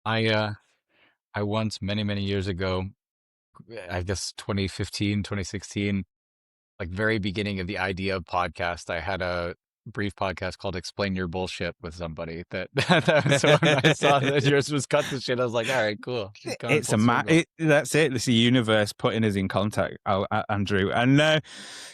I uh I once many years ago, I guess 2015, 2016, like very beginning of the idea of podcast, I had a brief podcast called Explain Your Bullshit with somebody so when I saw that yours was cut to shit, I was like, all right, cool. It's gone It's full circle. that's it. It's the universe putting us in contact, Andrew. And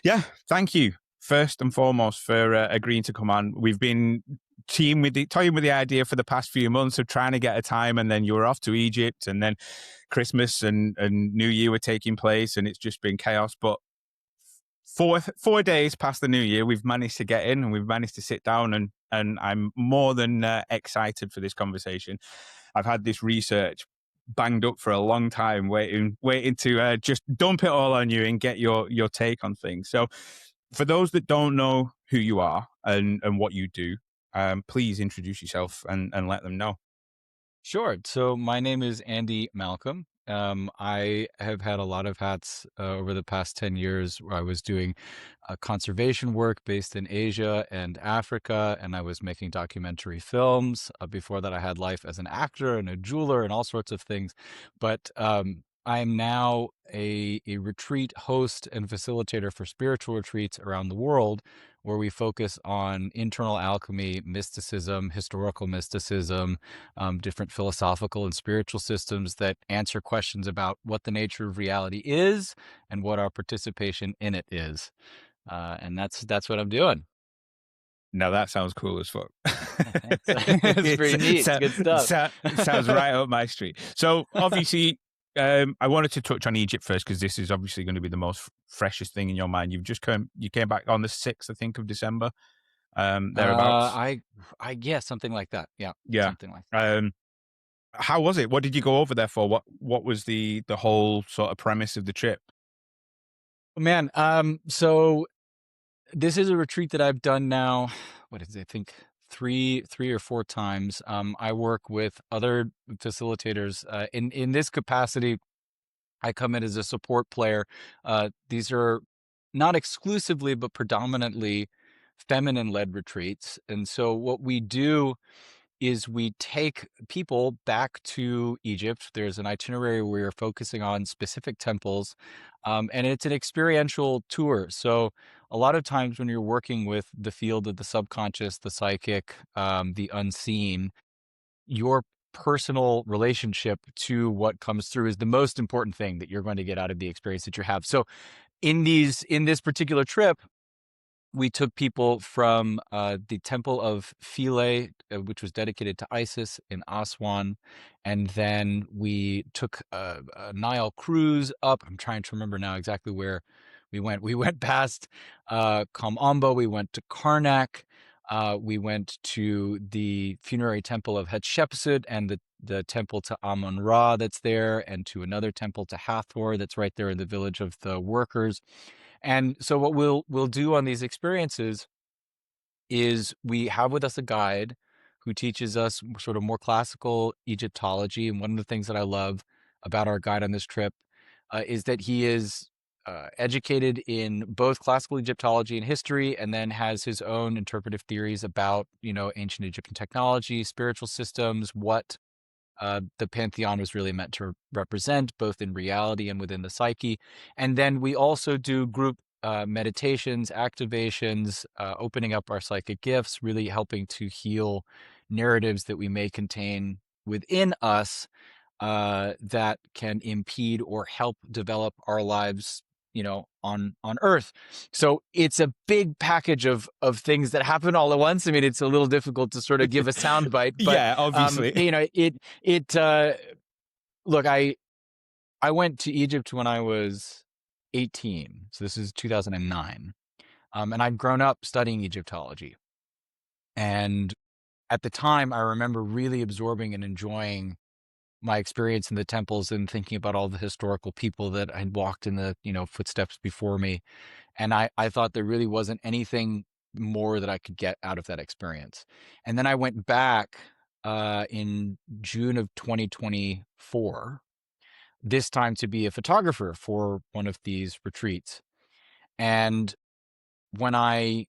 yeah, thank you first and foremost for agreeing to come on. We've been toying with the idea for the past few months of trying to get a time, and then you were off to Egypt, and then Christmas and New Year were taking place, and it's just been chaos. But 4 days past the New Year, we've managed to get in, and we've managed to sit down, and I'm more than excited for this conversation. I've had this research banged up for a long time, waiting to just dump it all on you and get your take on things. So, for those that don't know who you are and what you do, please introduce yourself and let them know. Sure. So my name is Andy Malcolm. I have had a lot of hats over the past 10 years where I was doing conservation work based in Asia and Africa, and I was making documentary films. Before that, I had life as an actor and a jeweler and all sorts of things. But I'm now a retreat host and facilitator for spiritual retreats around the world where we focus on internal alchemy, mysticism, historical mysticism, different philosophical and spiritual systems that answer questions about what the nature of reality is and what our participation in it is. And that's what I'm doing. Now that sounds cool as fuck. Yeah, thanks. It's pretty neat. It's good stuff. Sounds right up my street. So obviously, I wanted to touch on Egypt first because this is obviously going to be the most freshest thing in your mind. You came back on the 6th, I think, of December, thereabouts. I yeah, something like that. Yeah, Yeah. something like that. Um, how was it? What did you go over there for? What was the whole sort of premise of the trip? Man, so this is a retreat that I've done now. What is it? I think three or four times. I work with other facilitators in this capacity. I come in as a support player. These are not exclusively, but predominantly feminine-led retreats. And so what we do is we take people back to Egypt. There's an itinerary where we're focusing on specific temples, and it's an experiential tour. So a lot of times when you're working with the field of the subconscious, the psychic, the unseen, your personal relationship to what comes through is the most important thing that you're going to get out of the experience that you have. So in this particular trip, we took people from the Temple of Philae, which was dedicated to Isis in Aswan, and then we took a Nile cruise up. I'm trying to remember now exactly where we went. We went past Kamamba. We went to Karnak. We went to the funerary temple of Hatshepsut and the temple to Amun Ra that's there, and to another temple to Hathor that's right there in the village of the workers. And so what we'll do on these experiences is we have with us a guide who teaches us sort of more classical Egyptology. And one of the things that I love about our guide on this trip is that he is educated in both classical Egyptology and history, and then has his own interpretive theories about, ancient Egyptian technology, spiritual systems, what the pantheon was really meant to represent, both in reality and within the psyche. And then we also do group meditations, activations, opening up our psychic gifts, really helping to heal narratives that we may contain within us that can impede or help develop our lives, on Earth. So it's a big package of things that happen all at once. I mean, it's a little difficult to sort of give a sound bite, but Yeah, obviously. it look, I went to Egypt when I was 18, so this is 2009, and I'd grown up studying Egyptology, and at the time, I remember really absorbing and enjoying my experience in the temples and thinking about all the historical people that had walked in the, footsteps before me. And I thought there really wasn't anything more that I could get out of that experience. And then I went back in June of 2024, this time to be a photographer for one of these retreats. And when I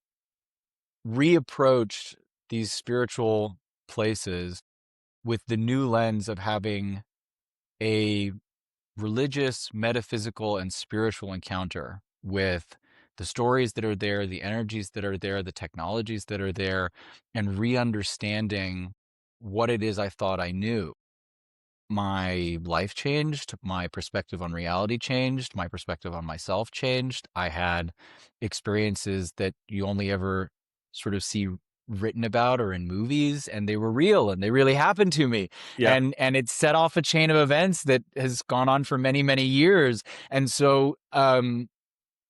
reapproached these spiritual places, with the new lens of having a religious, metaphysical, and spiritual encounter with the stories that are there, the energies that are there, the technologies that are there, and re-understanding what it is I thought I knew. My life changed, my perspective on reality changed, my perspective on myself changed. I had experiences that you only ever sort of see written about or in movies, and they were real and they really happened to me. Yeah. And it set off a chain of events that has gone on for many, many years. And so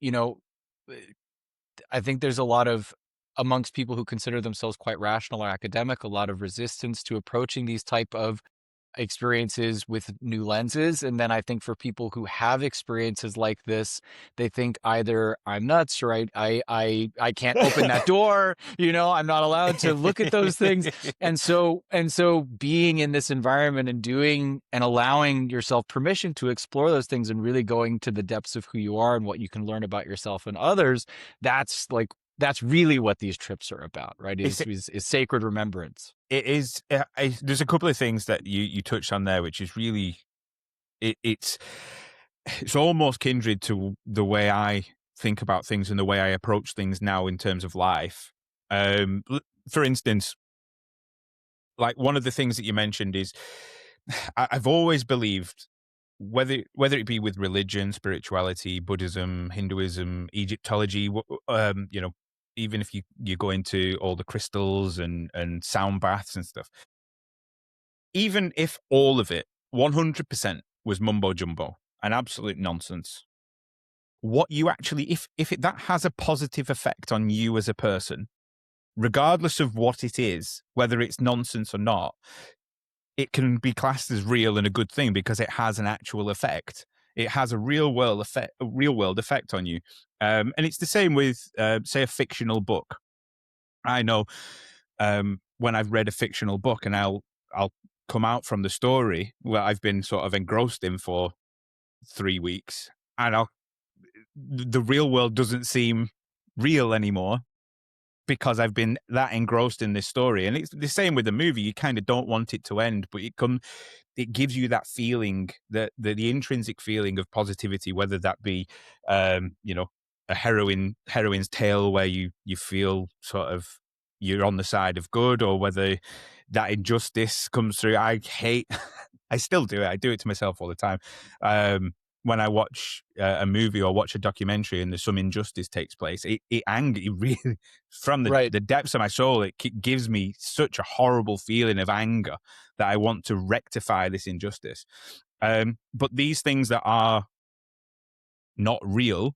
you know, I think there's a lot of amongst people who consider themselves quite rational or academic, a lot of resistance to approaching these type of experiences with new lenses. And then I think for people who have experiences like this, they think either I'm nuts or I can't open that door, I'm not allowed to look at those things. And so being in this environment and doing and allowing yourself permission to explore those things and really going to the depths of who you are and what you can learn about yourself and others, that's really what these trips are about, right? It's Is sacred remembrance. It is. There's a couple of things that you touched on there, which is really it's almost kindred to the way I think about things and the way I approach things now in terms of life. For instance, like one of the things that you mentioned is I've always believed whether it be with religion, spirituality, Buddhism, Hinduism, Egyptology, even if you go into all the crystals and sound baths and stuff, even if all of it 100% was mumbo jumbo and absolute nonsense, what you actually, that has a positive effect on you as a person, regardless of what it is, whether it's nonsense or not, it can be classed as real and a good thing because it has an actual effect. It has a real world effect on you. And it's the same with, say, a fictional book. I know when I've read a fictional book and I'll come out from the story where I've been sort of engrossed in for 3 weeks, and the real world doesn't seem real anymore because I've been that engrossed in this story. And it's the same with the movie. You kind of don't want it to end, but it gives you that feeling, that the intrinsic feeling of positivity, whether that be, a heroine's tale where you feel sort of you're on the side of good, or whether that injustice comes through. I still do it. I do it to myself all the time. When I watch a movie or watch a documentary and there's some injustice takes place, it really, from Right. the depths of my soul, it gives me such a horrible feeling of anger that I want to rectify this injustice. But these things that are not real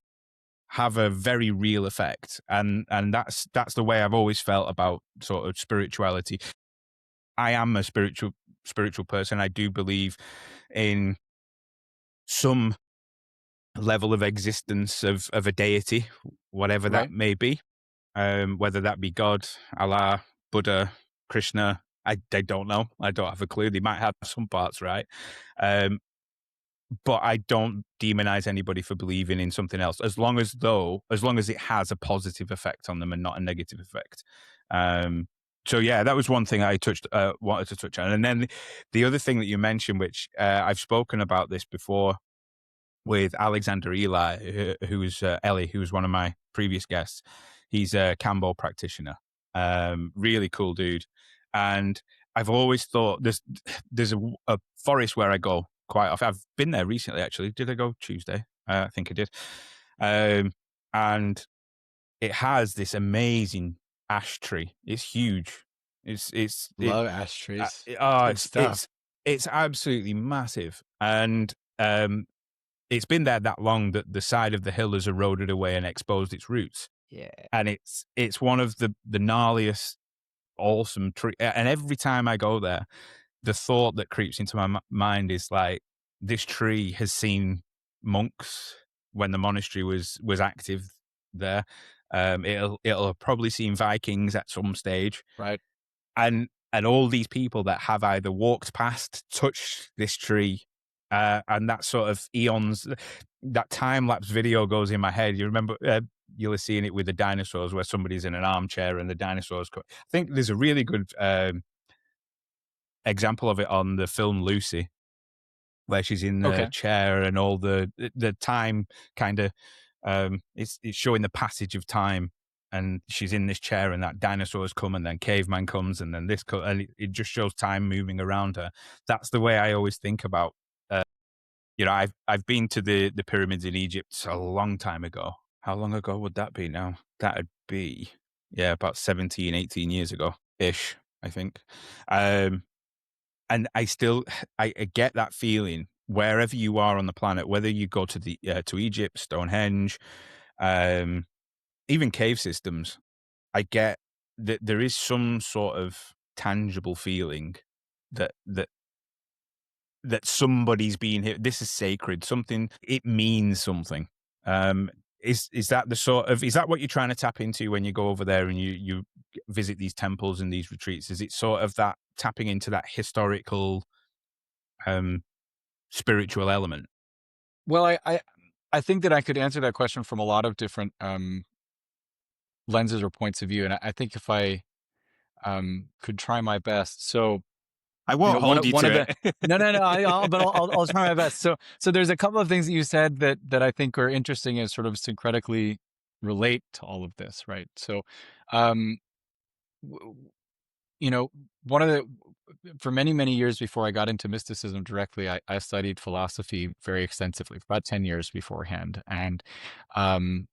have a very real effect, and that's the way I've always felt about sort of spirituality. I am a spiritual person. I do believe in some level of existence of a deity, whatever that Right. may be, whether that be God, Allah, Buddha, Krishna. I don't know. I don't have a clue. They might have some parts right. But I don't demonize anybody for believing in something else, as long as it has a positive effect on them and not a negative effect. So yeah, that was one thing I wanted to touch on. And then the other thing that you mentioned, which I've spoken about this before with Alexander Eli, who's Ellie, who was one of my previous guests. He's a Campbell practitioner, really cool dude. And I've always thought there's a forest where I go quite often. I've been there recently, actually. Did I go Tuesday? I think I did. And it has this amazing ash tree. It's huge. Love ashtrays. It's Oh, good stuff. it's absolutely massive. And it's been there that long that the side of the hill has eroded away and exposed its roots. Yeah. And it's one of the gnarliest, awesome tree. And every time I go there, the thought that creeps into my mind is like, this tree has seen monks when the monastery was active there. It'll have probably seen Vikings at some stage, Right. and all these people that have either walked past, touched this tree, and that sort of eons, that time lapse video goes in my head. You remember, you'll have seen it with the dinosaurs where somebody's in an armchair and the dinosaurs. I think there's a really good example of it on the film Lucy, where she's in the Okay. chair and all the time kind of it's showing the passage of time, and she's in this chair and that dinosaurs come and then caveman comes and then and it just shows time moving around her. That's the way I always think about I've been to the pyramids in Egypt a long time ago. How long ago would that be now? That'd be, yeah, about 17, 18 years ago ish, I think. Um, and I still I get that feeling wherever you are on the planet, whether you go to the to Egypt, Stonehenge, um, even cave systems. I get that there is some sort of tangible feeling that somebody's being here. This is sacred. Something, it means something. Um, is that the sort of, is that what you're trying to tap into when you go over there and you visit these temples and these retreats? Is it sort of that tapping into that historical, um, spiritual element? Well, I think that I could answer that question from a lot of different lenses or points of view, and I think if I could try my best. So, I won't hold you one of to the it. no, but I'll try my best. So there's a couple of things that you said that I think are interesting and sort of syncretically relate to all of this, right? So, um, w- you know, one of the for many years before I got into mysticism directly, I studied philosophy very extensively for about 10 years beforehand, and um,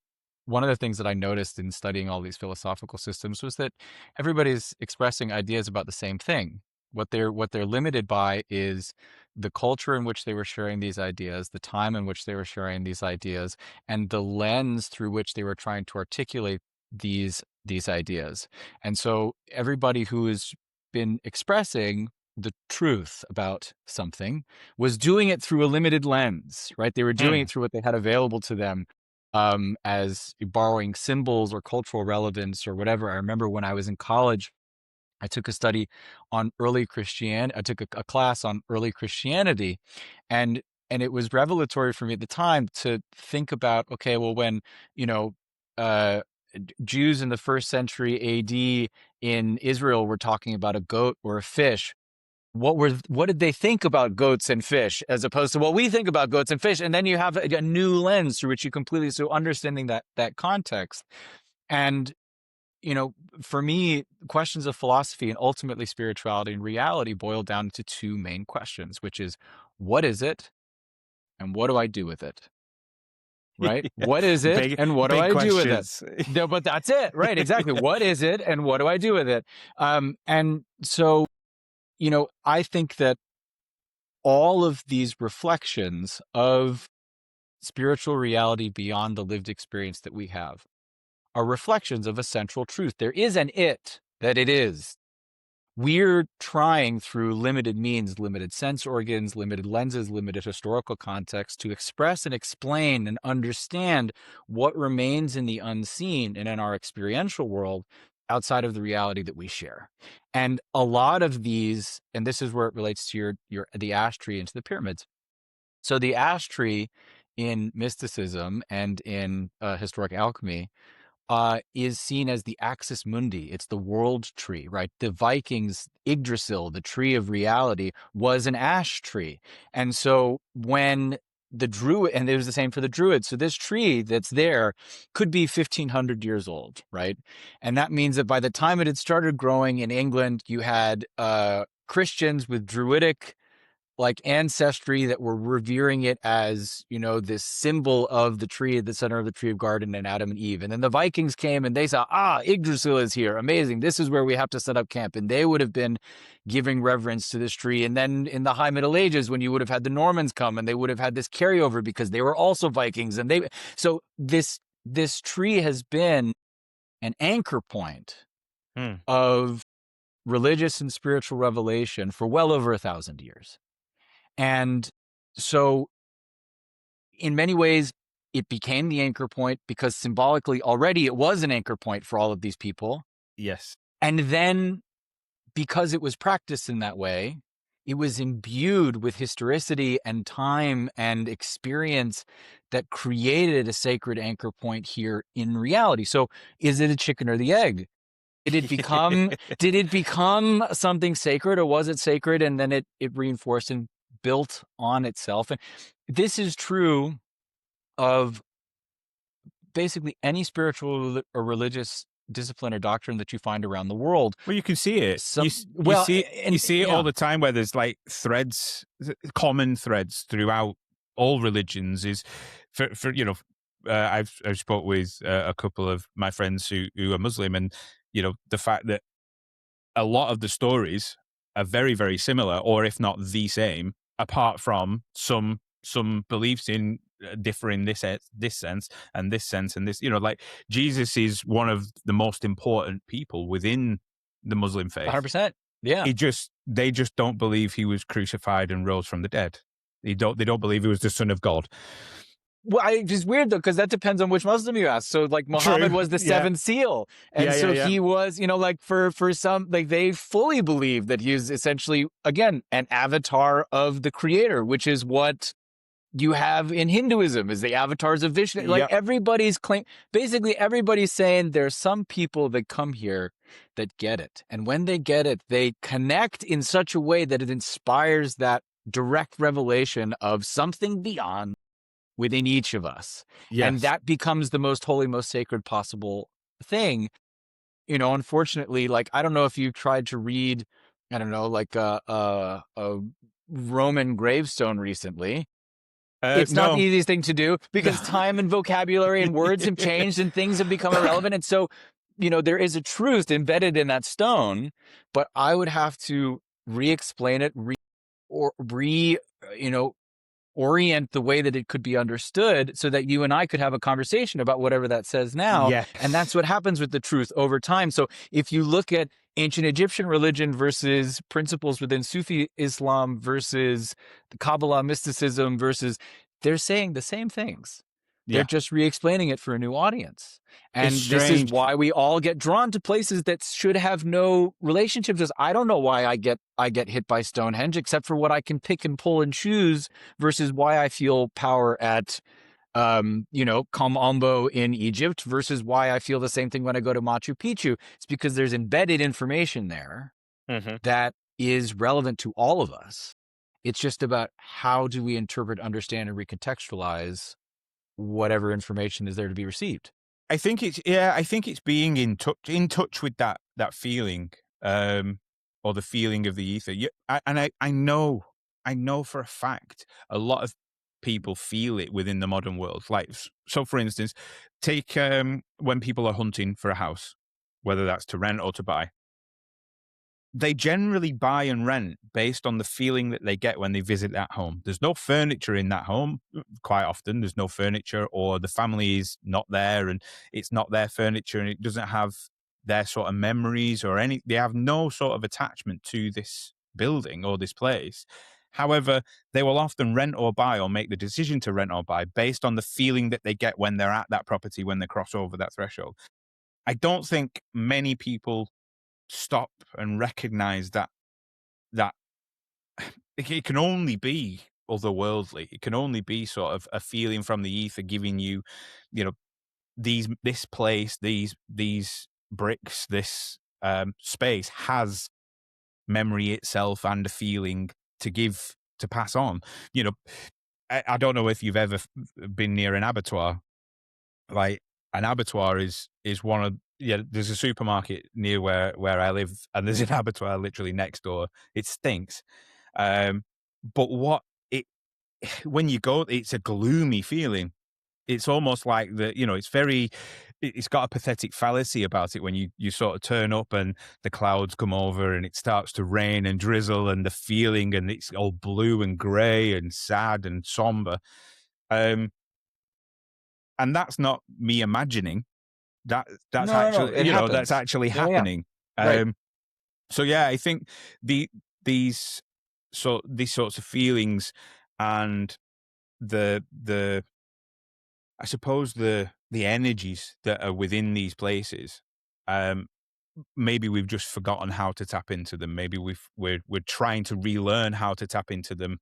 one of the things that I noticed in studying all these philosophical systems was that everybody's expressing ideas about the same thing. What they're limited by is the culture in which they were sharing these ideas, the time in which they were sharing these ideas, and the lens through which they were trying to articulate these ideas. And so everybody who has been expressing the truth about something was doing it through a limited lens, right? They were doing Hmm. it through what they had available to them as borrowing symbols or cultural relevance or whatever. I remember when I was in college, I took a study on early Christianity. I took a class on early Christianity, and it was revelatory for me at the time to think about, okay, well, when you know, uh, Jews in the first century AD in Israel were talking about a goat or a fish, what did they think about goats and fish as opposed to what we think about goats and fish? And then you have a new lens through which you completely, so understanding that context. And for me, questions of philosophy and ultimately spirituality and reality boil down to two main questions, which is what is it and what do I do with it? Right? Yeah. What is it Big, and what do big I do with it? questions. No, but that's it, right? Exactly. What is it and what do I do with it? And so, I think that all of these reflections of spiritual reality beyond the lived experience that we have are reflections of a central truth. There is an it that it is. We're trying through limited means, limited sense organs, limited lenses, limited historical context to express and explain and understand what remains in the unseen and in our experiential world outside of the reality that we share. And a lot of these, and this is where it relates to your the ash tree into the pyramids. So the ash tree in mysticism and in historic alchemy is seen as the axis mundi. It's the world tree, right? The Vikings, Yggdrasil, the tree of reality, was an ash tree. And so when the druid, and it was the same for the druids. So this tree that's there could be 1,500 years old, right? And that means that by the time it had started growing in England, you had Christians with druidic like ancestry that were revering it as, this symbol of the tree at the center of the tree of garden and Adam and Eve. And then the Vikings came and they saw, Yggdrasil is here. Amazing. This is where we have to set up camp. And they would have been giving reverence to this tree. And then in the High Middle Ages, when you would have had the Normans come and they would have had this carryover because they were also Vikings. So this tree has been an anchor point Hmm. of religious and spiritual revelation for well over 1,000 years. And so, in many ways, it became the anchor point because symbolically already it was an anchor point for all of these people. Yes. And then, because it was practiced in that way, it was imbued with historicity and time and experience that created a sacred anchor point here in reality. So, is it a chicken or the egg? did it become something sacred, or was it sacred and then it reinforced and built on itself? And this is true of basically any spiritual or religious discipline or doctrine that you find around the world. Well, you can see it. Some You well, see you and see it all yeah, the time where there's like threads, common threads throughout all religions. Is for I've spoke with a couple of my friends who are Muslim, and the fact that a lot of the stories are very, very similar, or if not the same, apart from some beliefs in differ in this sense and this sense and this. Like Jesus is one of the most important people within the Muslim faith. 100%. Yeah. They just don't believe he was crucified and rose from the dead. They don't believe he was the son of God. Well, it's weird though, because that depends on which Muslim you ask. So, like, True. Muhammad was the Yeah. seventh seal, and Yeah. Yeah. so Yeah. he was, like for some, like they fully believe that he is essentially again an avatar of the Creator, which is what you have in Hinduism is the avatars of Vishnu. Like Yep. basically everybody's saying there's some people that come here that get it, and when they get it, they connect in such a way that it inspires that direct revelation of something beyond within each of us. And Yes. that becomes the most holy, most sacred possible thing. Unfortunately, like, I don't know if you tried to read, I don't know, like a Roman gravestone recently. It's not the No. easiest thing to do because time and vocabulary and words have changed and things have become irrelevant. And so, there is a truth embedded in that stone, but I would have to re-explain it, or you know, orient the way that it could be understood so that you and I could have a conversation about whatever that says now. And that's Yes. what happens with the truth over time. So if you look at ancient Egyptian religion versus principles within Sufi Islam versus the Kabbalah mysticism versus, they're saying the same things. They're Yeah. just re-explaining it for a new audience. It's And this is strange. why we all get drawn to places that should have no relationships. I don't know why I get hit by Stonehenge, except for what I can pick and pull and choose, versus why I feel power at Kamambo in Egypt versus why I feel the same thing when I go to Machu Picchu. It's because there's embedded information there Mhm. that is relevant to all of us. It's just about how do we interpret, understand, and recontextualize whatever information is there to be received. I think it's being in touch with that feeling, or the feeling of the ether. I know for a fact a lot of people feel it within the modern world. Like, so for instance, take when people are hunting for a house, whether that's to rent or to buy. They generally buy and rent based on the feeling that they get when they visit that home. There's no furniture in that home. Quite often, there's no furniture, or the family is not there and it's not their furniture and it doesn't have their sort of memories or any, they have no sort of attachment to this building or this place. However, they will often rent or buy or make the decision to rent or buy based on the feeling that they get when they're at that property, when they cross over that threshold. I don't think many people stop and recognize that it can only be otherworldly. It can only be sort of a feeling from the ether giving you, you know, this place, these bricks, this space has memory itself and a feeling to pass on. You know, I don't know if you've ever been near an abattoir. Like, an abattoir is one of, yeah, there's a supermarket near where I live, and there's an abattoir literally next door. It stinks. But what it when you go, it's a gloomy feeling. It's almost like it's got a pathetic fallacy about it when you sort of turn up and the clouds come over and it starts to rain and drizzle and the feeling, and it's all blue and grey and sad and somber. Um, and that's not me imagining. That's No, no, no. actually, It that's happens. actually Yeah, yeah. happening. Right. So yeah, I think the these these sorts of feelings and the I suppose the energies that are within these places, um, maybe we've just forgotten how to tap into them. Maybe we're trying to relearn how to tap into them,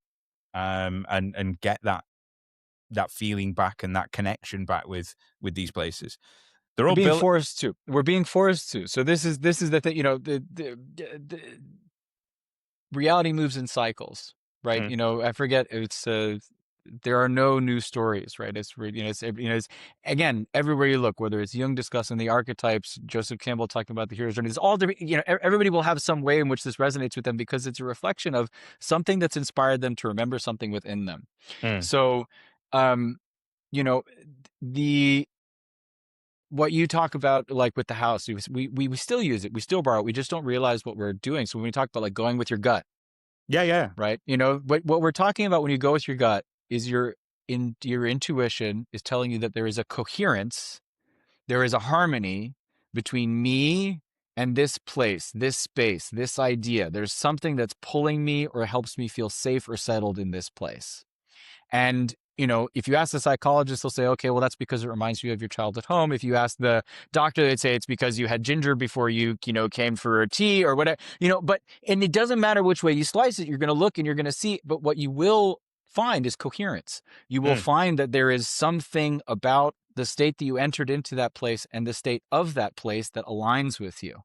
and get that feeling back and that connection back with these places. They're We're all being built. forced to. We're being forced to. So this is the thing. The reality moves in cycles, right? Mm, I forget. It's there are no new stories, right? It's again everywhere you look, whether it's Jung discussing the archetypes, Joseph Campbell talking about the hero's journey. It's all different. Everybody will have some way in which this resonates with them because it's a reflection of something that's inspired them to remember something within them. mm. So, um, you know, the what you talk about, like with the house, we still use it, we still borrow it, we just don't realize what we're doing. So when we talk about like going with your gut, Yeah, yeah. right? What we're talking about when you go with your gut is your intuition is telling you that there is a coherence, there is a harmony between me and this place, this space, this idea. There's something that's pulling me or helps me feel safe or settled in this place. And, if you ask the psychologist, they'll say, okay, well, that's because it reminds you of your childhood home. If you ask the doctor, they'd say it's because you had ginger before you came for a tea or whatever, and it doesn't matter which way you slice it, you're going to look and you're going to see, but what you will find is coherence. You will Mm, find that there is something about the state that you entered into that place and the state of that place that aligns with you,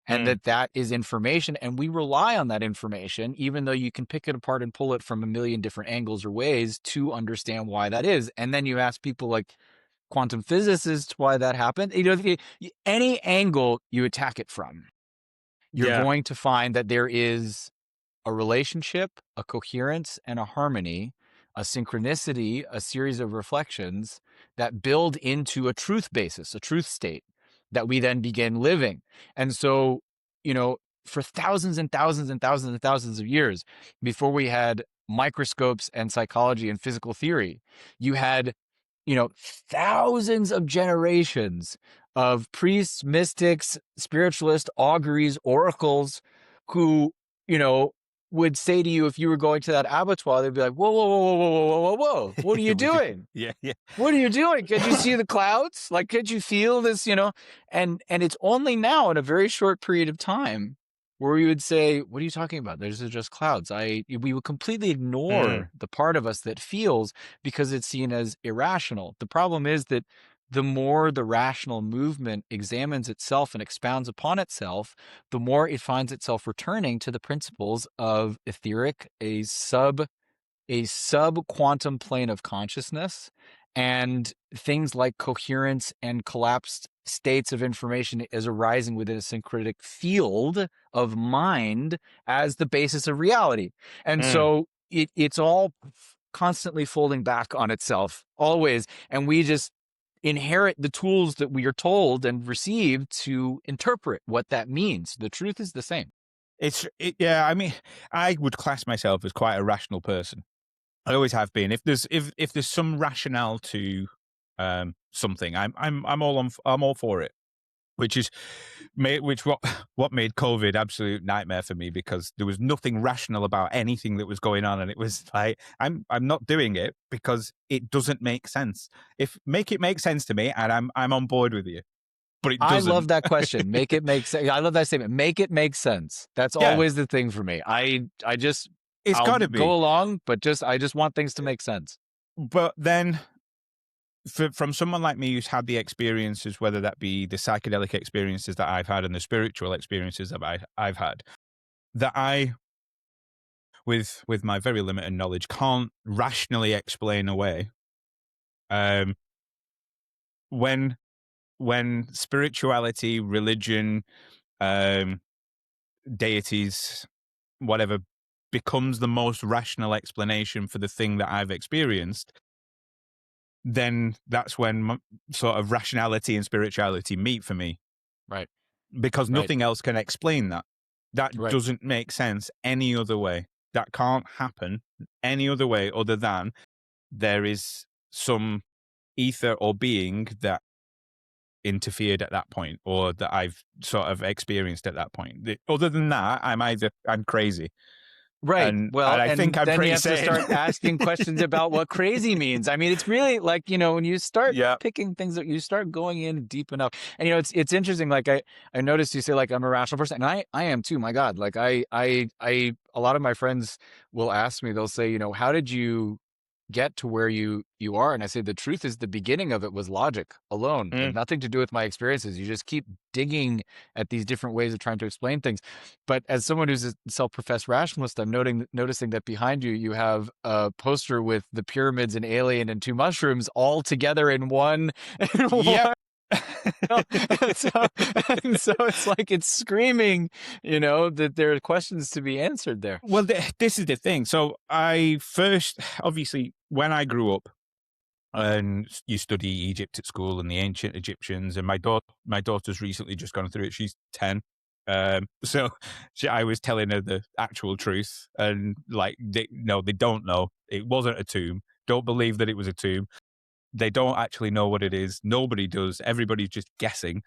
and mm, that is information, and we rely on that information, even though you can pick it apart and pull it from a million different angles or ways to understand why that is. And then you ask people like quantum physicists why that happened. Any angle you attack it from, you're yeah. going to find that there is a relationship, a coherence, and a harmony, a synchronicity, a series of reflections that build into a truth basis, a truth state that we then begin living. And so, for thousands and thousands and thousands and thousands of years, before we had microscopes and psychology and physical theory, you had, thousands of generations of priests, mystics, spiritualists, auguries, oracles who, you know, would say to you if you were going to that abattoir, they'd be like, whoa, whoa, whoa, whoa, whoa, whoa, whoa, whoa, what are you We do. doing? Yeah, yeah. What are you doing? Could you see the clouds? Like, could you feel this, And it's only now in a very short period of time where we would say, what are you talking about? Those are just clouds. We would completely Mm, ignore the part of us that feels because it's seen as irrational. The problem is that the more the rational movement examines itself and expounds upon itself, the more it finds itself returning to the principles of etheric, a sub quantum plane of consciousness, and things like coherence and collapsed states of information as arising within a syncretic field of mind as the basis of reality. And mm. so it's all constantly folding back on itself always, and we just inherit the tools that we are told and receive to interpret what that means. The truth is the same. Yeah. I mean, I would class myself as quite a rational person. I always have been. If there's some rationale to something, I'm all for it. Which is what made COVID absolute nightmare for me, because there was nothing rational about anything that was going on, and it was like I'm not doing it because it doesn't make sense. If make it make sense to me, and I'm on board with you, but it I love doesn't. that question. Make it make sense. I love that statement. Make it make sense. That's Yeah, always the thing for me. it's I'll got to go be. along, but I just want things to make sense. But then from someone like me who's had the experiences, whether that be the psychedelic experiences that I've had and the spiritual experiences that I've had, that I, with my very limited knowledge, can't rationally explain away. Um, when spirituality, religion, um, deities, whatever, becomes the most rational explanation for the thing that I've experienced, then that's when sort of rationality and spirituality meet for me, Right. because Right. nothing else can explain that. That Right. doesn't make sense any other way. That can't happen any other way other than there is some ether or being that interfered at that point, or that I've sort of experienced at that point. Other than that, I'm crazy, Right. and Well, I think and I'm then you pretty have to sane. start asking questions about what crazy means. I mean, it's really like, when you start Yeah. picking things that you start going in deep enough. And it's interesting. Like I noticed you say like I'm a rational person, and I am too. My God. Like I a lot of my friends will ask me, they'll say, how did you get to where you are. And I say the truth is the beginning of it was logic alone, had Mm. nothing to do with my experiences. You just keep digging at these different ways of trying to explain things. But as someone who's a self-professed rationalist, I'm noticing that behind you you have a poster with the pyramids, and alien, and two mushrooms all together in one in Yep. one. And so, and so it's like it's screaming, that there are questions to be answered there. Well, this is the thing. So I first, obviously, when I grew up, and you study Egypt at school and the ancient Egyptians, and my daughter's recently just gone through it. She's 10. So I was telling her the actual truth, and like, no, they don't know. It wasn't a tomb. Don't believe that it was a tomb. They don't actually know what it is. Nobody does. Everybody's just guessing,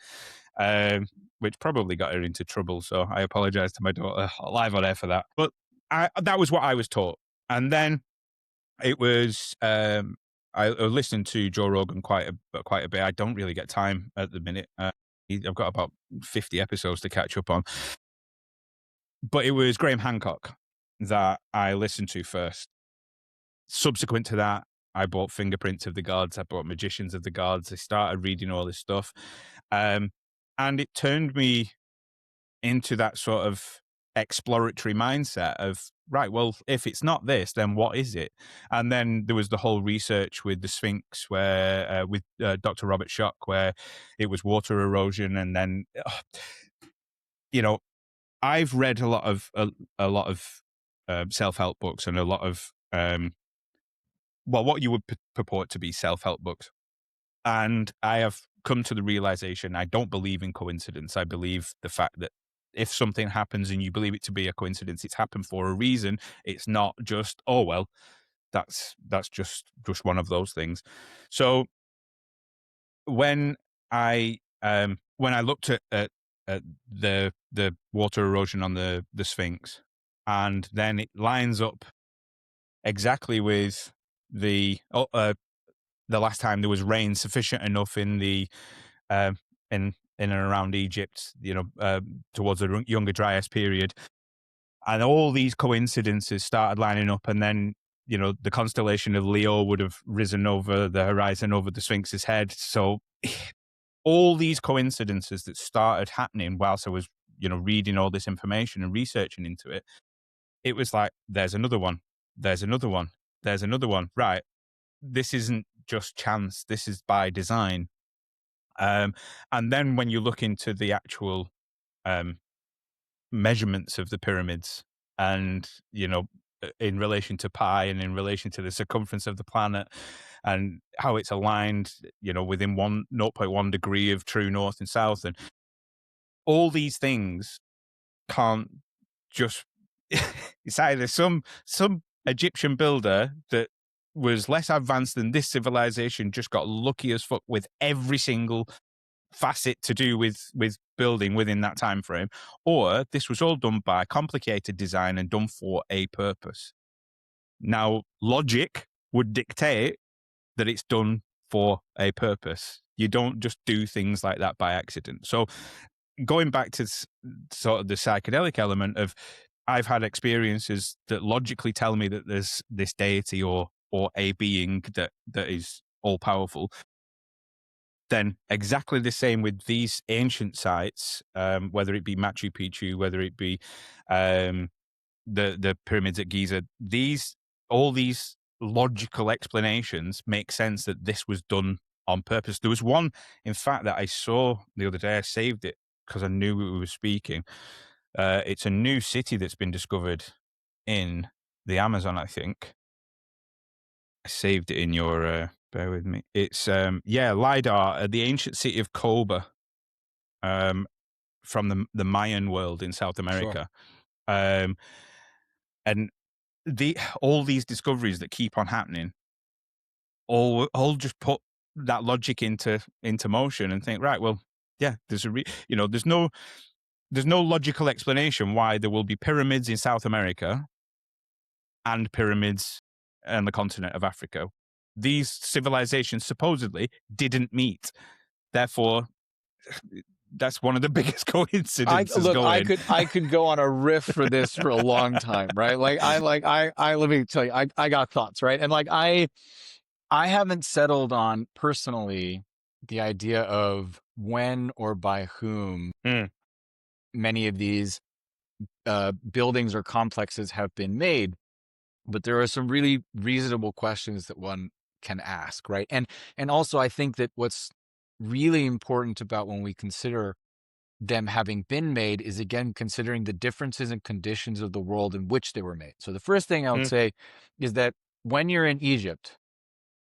which probably got her into trouble. So I apologize to my daughter live on air for that. But that was what I was taught. And then it was, I listened to Joe Rogan quite a bit. I don't really get time at the minute. I've got about 50 episodes to catch up on. But it was Graham Hancock that I listened to first. Subsequent to that, I bought Fingerprints of the Gods. I bought Magicians of the Gods. I started reading all this stuff. And it turned me into that sort of exploratory mindset of, right, well, if it's not this, then what is it? And then there was the whole research with the Sphinx, where with Dr. Robert Schoch, where it was water erosion. And then, you know, I've read a lot of self-help books, and a lot of what you would purport to be self-help books. And I have come to the realization I don't believe in coincidence. I believe the fact that if something happens and you believe it to be a coincidence, it's happened for a reason. It's not just, oh well, that's just one of those things. So when I looked at the water erosion on the Sphinx, and then it lines up exactly with the last time there was rain sufficient enough in the in and around Egypt, towards the younger Dryas period, and all these coincidences started lining up, and then the constellation of Leo would have risen over the horizon over the Sphinx's head. So all these coincidences that started happening whilst I was reading all this information and researching into it, it was like, there's another one, there's another one, there's another one. Right, this isn't just chance. This is by design. And then when you look into the actual um, measurements of the pyramids, and in relation to pi, and in relation to the circumference of the planet, and how it's aligned, within 0.1 degree of true north and south, and all these things can't just it's either some Egyptian builder that was less advanced than this civilization just got lucky as fuck with every single facet to do with building within that time frame, or this was all done by complicated design and done for a purpose. Now, logic would dictate that it's done for a purpose. You don't just do things like that by accident. So going back to sort of the psychedelic element of, I've had experiences that logically tell me that there's this deity or a being that is all powerful. Then exactly the same with these ancient sites, whether it be Machu Picchu, whether it be the pyramids at Giza. All these logical explanations make sense that this was done on purpose. There was one, in fact, that I saw the other day. I saved it because I knew we were speaking. It's a new city that's been discovered in the Amazon, I think. I saved it in your, bear with me. It's, LIDAR, the ancient city of Koba, from the Mayan world in South Sure. America. Um, and all these discoveries that keep on happening, all just put that logic into motion, and think, right, well, yeah, there's there's no logical explanation why there will be pyramids in South America and pyramids on the continent of Africa. These civilizations supposedly didn't meet. Therefore, that's one of the biggest I coincidences look, going. I could go on a riff for this for a long time, right? I let me tell you, I got thoughts, right? And I haven't settled on personally the idea of when or by whom Mm, many of these buildings or complexes have been made, but there are some really reasonable questions that one can ask, right? And also I think that what's really important about when we consider them having been made is again considering the differences and conditions of the world in which they were made. So the first thing I would mm, say is that when you're in Egypt,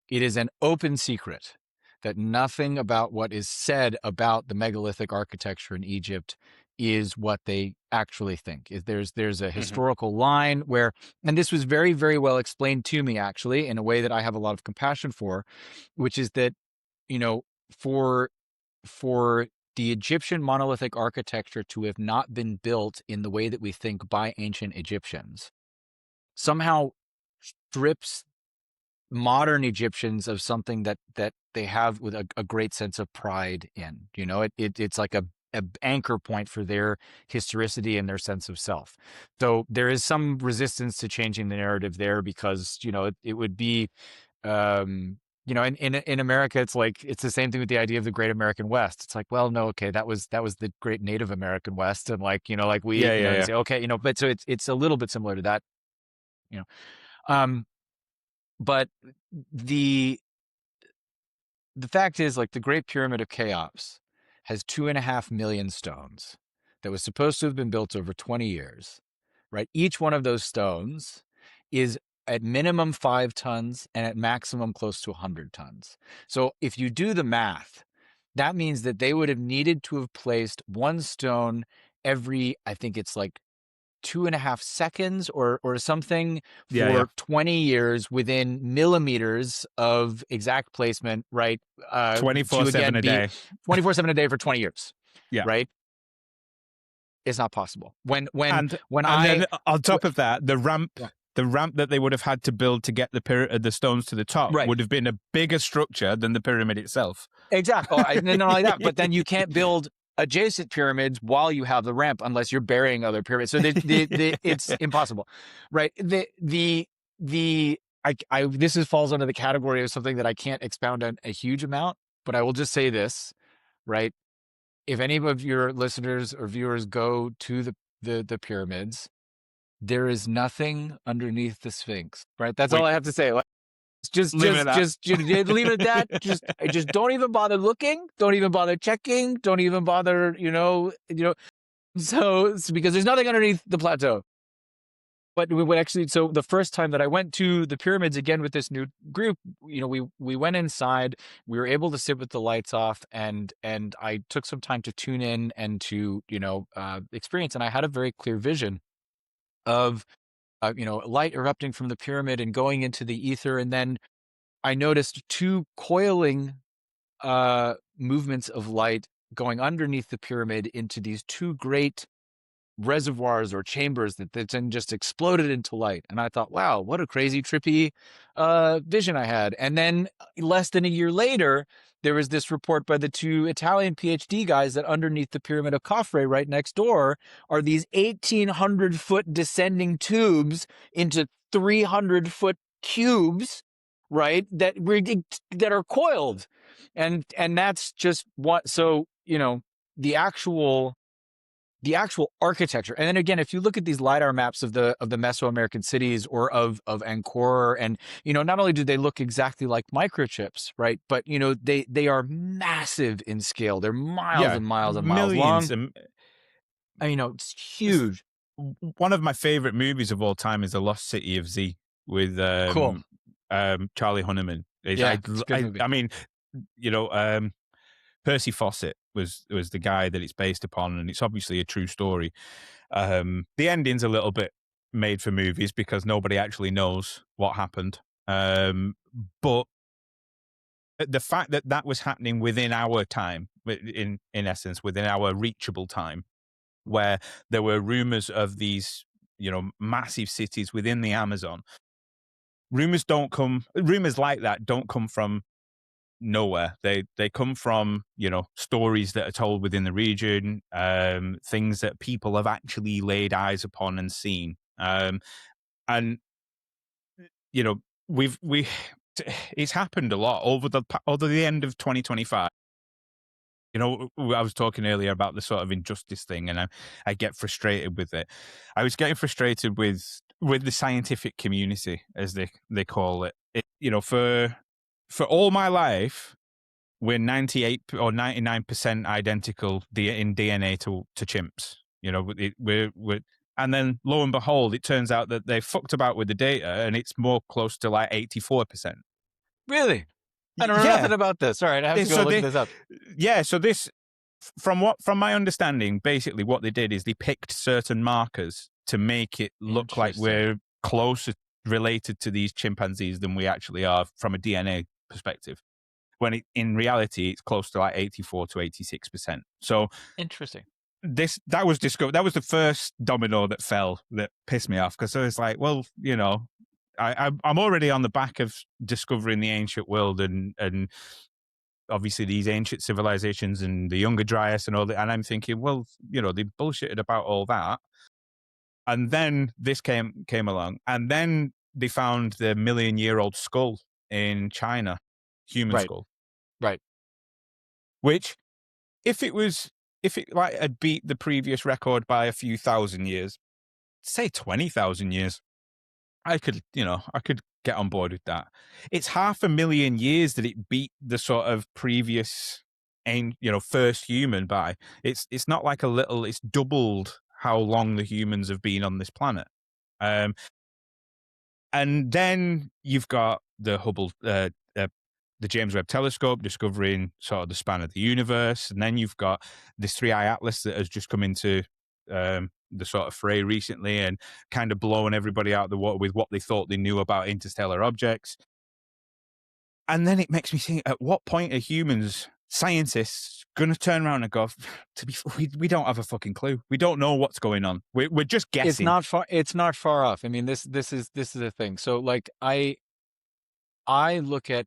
it is an open secret that nothing about what is said about the megalithic architecture in Egypt is what they actually think. There's a mhm, historical line where, and this was very, very well explained to me actually in a way that I have a lot of compassion for, which is that, you know, for for the Egyptian monolithic architecture to have not been built in the way that we think by ancient Egyptians somehow strips modern Egyptians of something that they have with a great sense of pride in. You know, it's like a anchor point for their historicity and their sense of self. So there is some resistance to changing the narrative there because, you know, it would be you know, in America, it's like it's the same thing with the idea of the Great American West. It's like, well, no, okay, that was the Great Native American West, and like, you know, like we, yeah, you know, yeah, they yeah. say, okay, you know, but so it's a little bit similar to that, you know, um, but the the fact is, like, the Great Pyramid of Cheops has 2.5 million stones that was supposed to have been built over 20 years, right? Each one of those stones is at minimum 5 tons and at maximum close to 100 tons. So if you do the math, that means that they would have needed to have placed one stone every, I think it's like 2.5 seconds or something Yeah, yeah. for 20 years within millimeters of exact placement, right? To 24/7 again a be day. 24/7 a day for 20 years, Yeah. right? It's not possible. When And I then on w- top of that, yeah, the ramp that they would have had to build to get the stones to the top right. would have been a bigger structure than the pyramid itself. Exactly. Oh, and then not only that, but then you can't build adjacent pyramids while you have the ramp unless you're burying other pyramids. So it's impossible, right? This falls under the category of something that I can't expound on a huge amount, but I will just say this, right? If any of your listeners or viewers go to the pyramids, there is nothing underneath the Sphinx, right? That's all We I have to say. leave it at that. Leave it at that. Just don't even bother looking. Don't even bother checking. Don't even bother, So it's because there's nothing underneath the plateau. But we would actually, so the first time that I went to the pyramids again with this new group, you know, we went inside, we were able to sit with the lights off, and I took some time to tune in and to, experience, and I had a very clear vision of, light erupting from the pyramid and going into the ether, and then I noticed two coiling movements of light going underneath the pyramid into these two great reservoirs or chambers that then just exploded into light. And I thought, wow, what a crazy, trippy vision I had. And then less than a year later, there was this report by the two Italian PhD guys that underneath the Pyramid of Khafre right next door are these 1,800-foot descending tubes into 300-foot cubes, right? That are coiled. And that's just what, so, the actual architecture. And then again, if you look at these lidar maps of the Mesoamerican cities or of Angkor, and not only do they look exactly like microchips, right, but they are massive in scale. They're miles Yeah, and miles and miles millions. long. And And, it's it's huge. one of my favorite movies of all time is The Lost City of Z with Cool. Charlie Hunnam. Yeah, it's a good movie. I mean, you know, Percy Fawcett was the guy that it's based upon, and it's obviously a true story. The ending's a little bit made for movies because nobody actually knows what happened. But the fact that that was happening within our time, in essence, within our reachable time, where there were rumors of these, massive cities within the Amazon. Rumors like that don't come from nowhere. They come from, stories that are told within the region, things that people have actually laid eyes upon and seen. And you know, we it's happened a lot over the end of 2025. I was talking earlier about the sort of injustice thing, and I get frustrated with it. I was getting frustrated with the scientific community, as they call it. For all my life, we're 98 or 99% identical in DNA to chimps. And then lo and behold, it turns out that they fucked about with the data, and it's more close to like 84%. Really? I don't know Yeah. nothing about this. All right, I have to go So look they, this up. yeah. So this, from my understanding, basically what they did is they picked certain markers to make it look like Interesting. we're closer related to these chimpanzees than we actually are from a DNA perspective. When in reality, it's close to like 84 to 86%. So Interesting. that was discovered. That was the first domino that fell that pissed me off, because I was like, well, I'm already on the back of discovering the ancient world and obviously these ancient civilizations and the Younger Dryas and all that. And I'm thinking, well, they bullshitted about all that. And then this came along, and then they found the million-year-old skull in China, human Right. skull, Right. which if it like had beat the previous record by a few thousand years, say 20,000 years, I could get on board with that. It's 500,000 years that it beat the sort of previous first human by. It's not like it's doubled how long the humans have been on this planet. And then you've got the the James Webb Telescope discovering sort of the span of the universe, and then you've got this 3-eye atlas that has just come into the sort of fray recently and kind of blowing everybody out of the water with what they thought they knew about interstellar objects. And then it makes me think: at what point are humans, scientists, going to turn around and go, we don't have a fucking clue. We don't know what's going on. We're just It's guessing. not far. It's not far off. I mean, this is a thing. So, like, I look at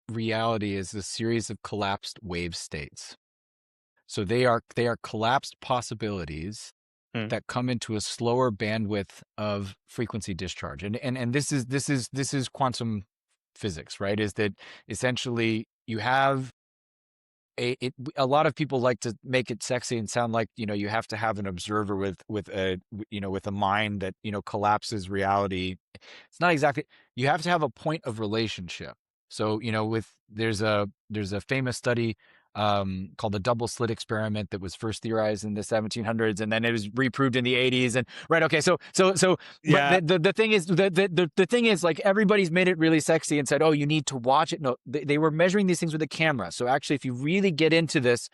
reality as a series of collapsed wave states. So they are collapsed possibilities Hmm. that come into a slower bandwidth of frequency discharge. And this is quantum physics, right? Is that essentially you have a lot of people like to make it sexy and sound like, you have to have an observer with a mind that, collapses reality. It's not exactly. You have to have a point of relationship. So, there's a famous study called the double slit experiment that was first theorized in the 1700s, and then it was reproved in the 80s. And right, okay, but Yeah. the thing is, the thing is, like, everybody's made it really sexy and said, oh, you need to watch it. No, they were measuring these things with a camera. So actually, if you really get into this,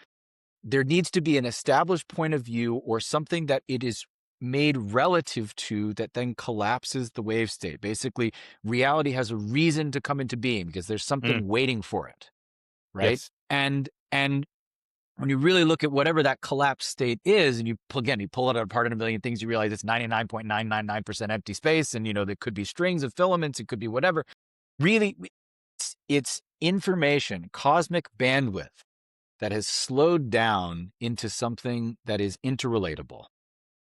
there needs to be an established point of view or something that it is made relative to that then collapses the wave state. Basically, reality has a reason to come into being because there's Mm, something waiting for it, right? yes. And when you really look at whatever that collapsed state is, and you pull it apart in a million things, you realize it's 99.999% empty space, and there could be strings of filaments, it could be whatever. Really, it's information, cosmic bandwidth that has slowed down into something that is interrelatable.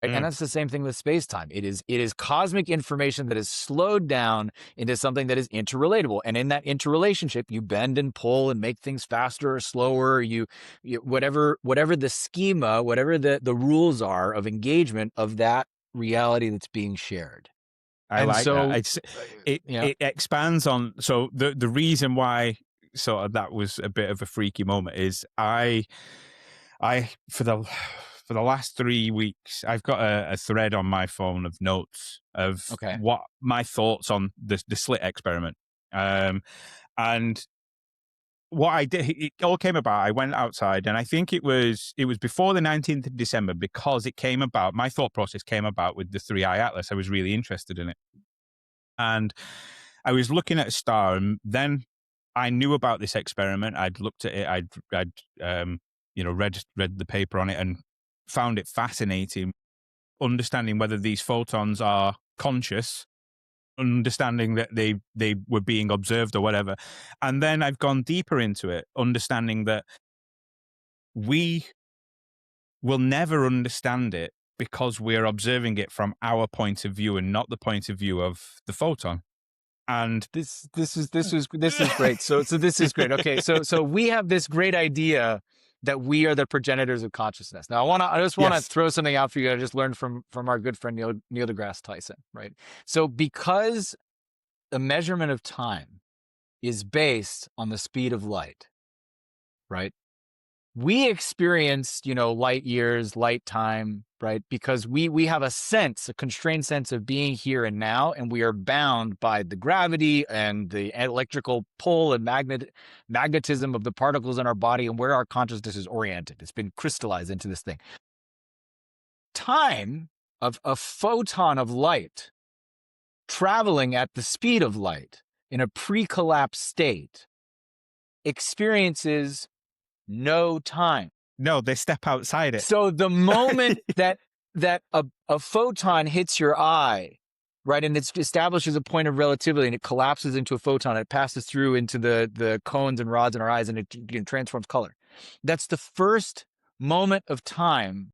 Right? And Mm, that's the same thing with space-time. It is cosmic information that is slowed down into something that is interrelatable. And in that interrelationship, you bend and pull and make things faster or slower. You whatever the schema, whatever the rules are of engagement of that reality that's being shared. I And like that. so, It's it yeah, it expands on. So the reason why sort of that was a bit of a freaky moment is I for the last 3 weeks I've got a thread on my phone of notes of okay, what my thoughts on the slit experiment. And what I did, it all came about. I went outside, and I think it was before the 19th of December, because it came about. My thought process came about with the 3-eye atlas. I was really interested in it, and I was looking at a star, and then I knew about this experiment. I'd looked at it. I'd read the paper on it and found it fascinating, understanding whether these photons are conscious, understanding that they were being observed or whatever. And then I've gone deeper into it, understanding that we will never understand it because we're observing it from our point of view and not the point of view of the photon. And This is great. So this is great. Okay, so we have this great idea that we are the progenitors of consciousness. Now I just want to yes, throw something out for you. I just learned from our good friend Neil deGrasse Tyson, right? So because the measurement of time is based on the speed of light, right? We experience, light years, light time, right? Because we have a constrained sense of being here and now, and we are bound by the gravity and the electrical pull and magnetism of the particles in our body and where our consciousness is oriented. It's been crystallized into this thing. Time of a photon of light traveling at the speed of light in a pre-collapse state experiences no time. no, they step outside it. So the moment that a photon hits your eye, right, and it establishes a point of relativity and it collapses into a photon, it passes through into the cones and rods in our eyes and it transforms color. That's the first moment of time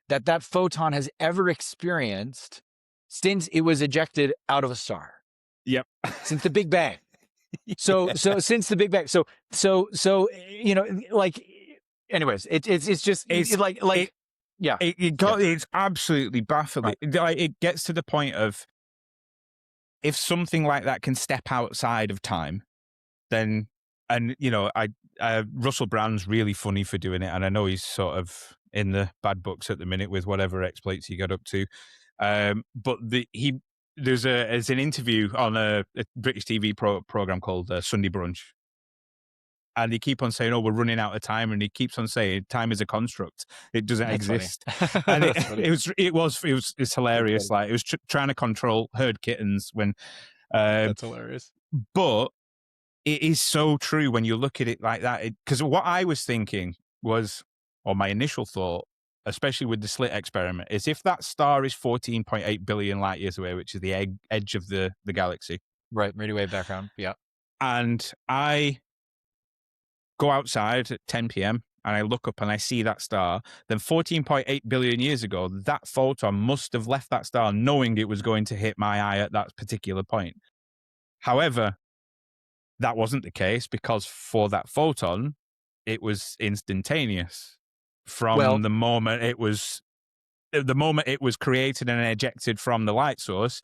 that photon has ever experienced since it was ejected out of a star. Yep. Since the Big Bang. So since the Big Bang. So like anyways, it's just yeah. It's absolutely baffling. Right. It gets to the point of if something like that can step outside of time, then Russell Brand's really funny for doing it, and I know he's sort of in the bad books at the minute with whatever exploits he got up to. But there's an interview on a British TV program called Sunday Brunch, and they keep on saying, "Oh, we're running out of time," and he keeps on saying, "Time is a construct; it doesn't That's exist." funny. And it's hilarious. Like it was trying to control herd kittens when. That's hilarious. But it is so true when you look at it like that. Because what I was thinking was, or my initial thought, especially with the slit experiment, is if that star is 14.8 billion light years away, which is the edge of the galaxy. Right, radio wave background, yeah. And I go outside at 10 p.m. and I look up and I see that star, then 14.8 billion years ago, that photon must have left that star knowing it was going to hit my eye at that particular point. However, that wasn't the case because for that photon, it was instantaneous from the moment it was created and ejected from the light source.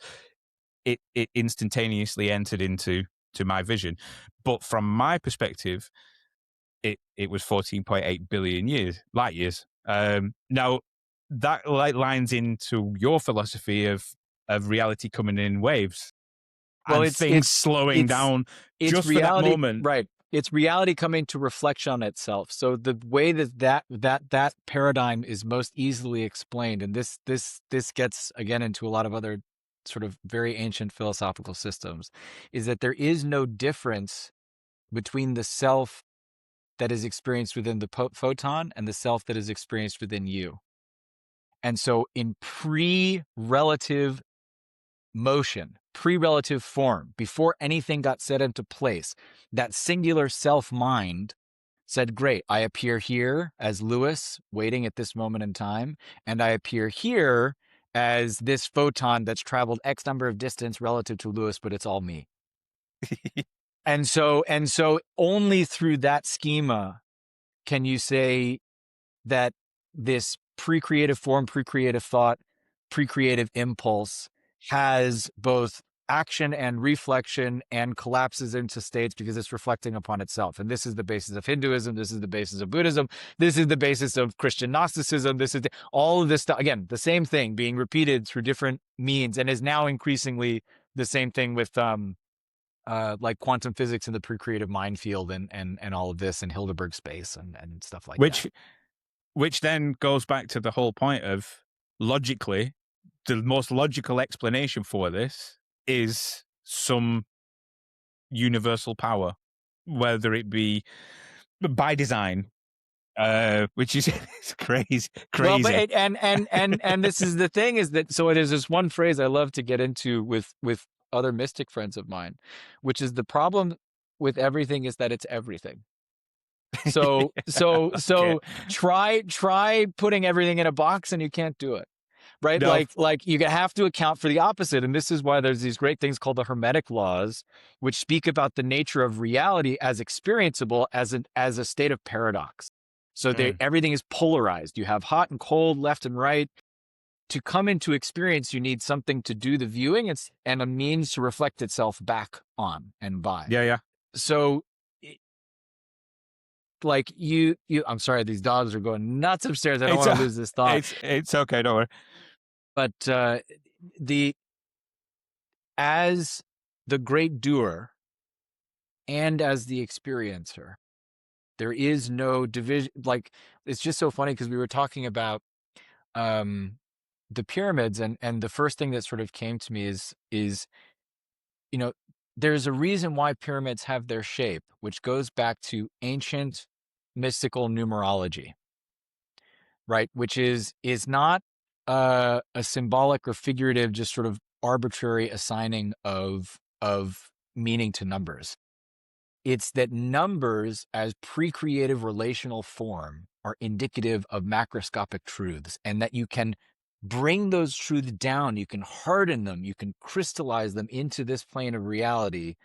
It instantaneously entered into my vision. But from my perspective, it was 14.8 billion light years. Now that lines into your philosophy of reality coming in waves. Well, and things slowing down just reality, for that moment. Right. It's reality coming to reflection on itself. So the way that paradigm is most easily explained, and this gets again into a lot of other sort of very ancient philosophical systems, is that there is no difference between the self that is experienced within the photon and the self that is experienced within you. And so in pre-relative motion, pre-relative form, before anything got set into place, that singular self-mind said, great, I appear here as Lewis waiting at this moment in time, and I appear here as this photon that's traveled X number of distance relative to Lewis, but it's all me. And so only through that schema can you say that this pre-creative form, pre-creative thought, pre-creative impulse has both action and reflection and collapses into states because it's reflecting upon itself. And this is the basis of Hinduism. This is the basis of Buddhism. This is the basis of Christian Gnosticism. This is all of this stuff. Again, the same thing being repeated through different means and is now increasingly the same thing with like quantum physics and the pre-creative mind field and all of this and Hildeberg space and stuff like that. Which then goes back to the whole point of logically, the most logical explanation for this is some universal power, whether it be by design, which is crazy. Well, but and this is the thing is that so it is this one phrase I love to get into with other mystic friends of mine, which is the problem with everything is that it's everything. So so Okay. so try putting everything in a box and you can't do it. Right? No. Like you have to account for the opposite. And this is why there's these great things called the Hermetic laws, which speak about the nature of reality as experienceable as a state of paradox. So Mm. everything is polarized. You have hot and cold, left and right. To come into experience, you need something to do the viewing and a means to reflect itself back on and by. Yeah, yeah. So like I'm sorry, these dogs are going nuts upstairs. I don't It's want to lose this thought. it's okay. Don't worry. But the as the great doer and as the experiencer, there is no division. Like, it's just so funny because we were talking about um the pyramids, and the first thing that sort of came to me is you know, there's a reason why pyramids have their shape, which goes back to ancient mystical numerology, right? Which is not a symbolic or figurative, just sort of arbitrary assigning of meaning to numbers. It's that numbers as pre-creative relational form are indicative of macroscopic truths, and that you can bring those truths down, you can harden them, you can crystallize them into this plane of reality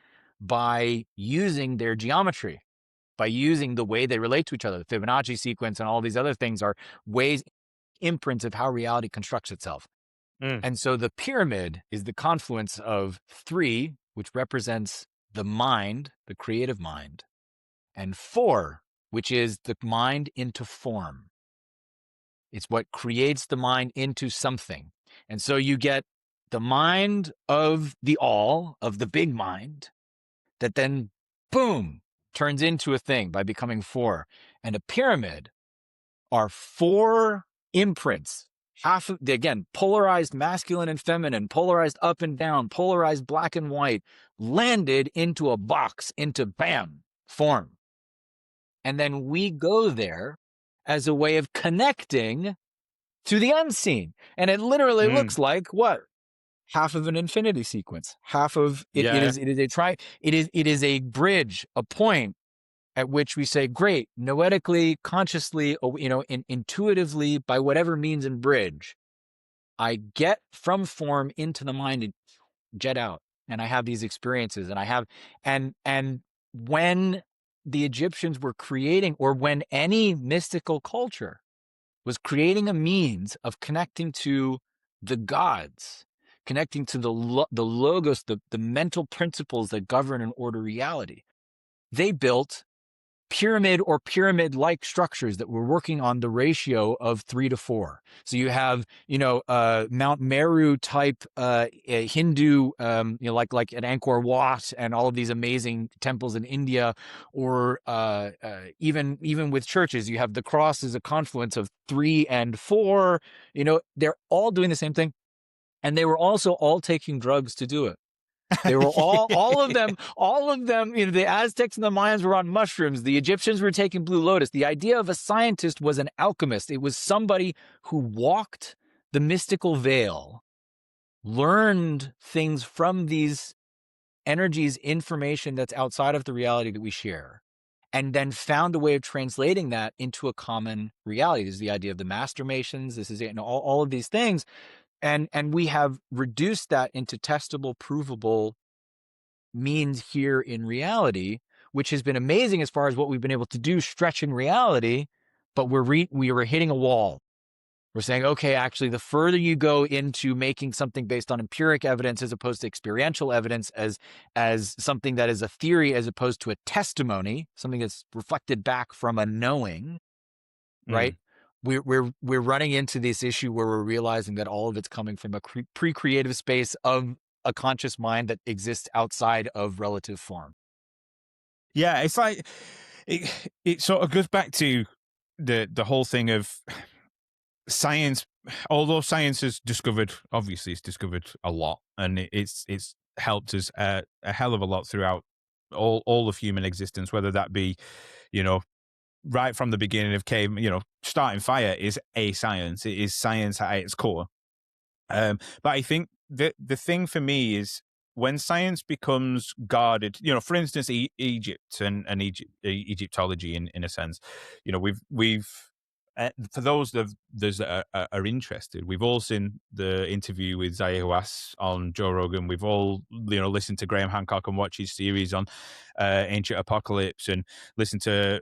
by using their geometry, by using the way they relate to each other. The Fibonacci sequence and all these other things are ways, imprints of how reality constructs itself. Mm. And so the pyramid is the confluence of three, which represents the mind, the creative mind, and four, which is the mind into form. It's what creates the mind into something. And so you get the mind of the all, of the big mind, that then, boom, turns into a thing by becoming four. And a pyramid are four imprints. Half of, again, polarized masculine and feminine, polarized up and down, polarized black and white, landed into a box, into bam, form. And then we go there as a way of connecting to the unseen. And it literally Mm. looks like what? Half of an infinity sequence. Half of it, Yeah, it is a bridge, a point at which we say, great, noetically, consciously, intuitively, by whatever means and bridge, I get from form into the mind and jet out. And I have these experiences, and when the Egyptians were creating, or when any mystical culture was creating a means of connecting to the gods, connecting to the logos, the mental principles that govern and order reality, they built pyramid or pyramid-like structures that were working on the ratio of 3 to 4. So you have, Mount Meru type Hindu, like at Angkor Wat and all of these amazing temples in India, or even with churches, you have the cross as a confluence of 3 and 4. They're all doing the same thing, and they were also all taking drugs to do it. They were all of them, the Aztecs and the Mayans were on mushrooms. The Egyptians were taking Blue Lotus. The idea of a scientist was an alchemist. It was somebody who walked the mystical veil, learned things from these energies, information that's outside of the reality that we share, and then found a way of translating that into a common reality. This is the idea of the master masons. This is, all of these things. And we have reduced that into testable, provable means here in reality, which has been amazing as far as what we've been able to do stretching reality. But we were hitting a wall. We're saying, okay, actually, the further you go into making something based on empiric evidence as opposed to experiential evidence, as something that is a theory as opposed to a testimony, something that's reflected back from a knowing, right? Mm. We're running into this issue where we're realizing that all of it's coming from a pre-creative space of a conscious mind that exists outside of relative form. Yeah, it's like it sort of goes back to the whole thing of science. Although science has discovered, obviously, it's discovered a lot, and it's helped us a hell of a lot throughout all of human existence. Whether that be, right from the beginning of cave, starting fire is a science. It is science at its core. But I think the thing for me is when science becomes guarded, for instance, Egypt and Egyptology, in a sense, we've for those that are interested, we've all seen the interview with Zaya Huas on Joe Rogan. We've all listened to Graham Hancock and watched his series on Ancient Apocalypse, and listened to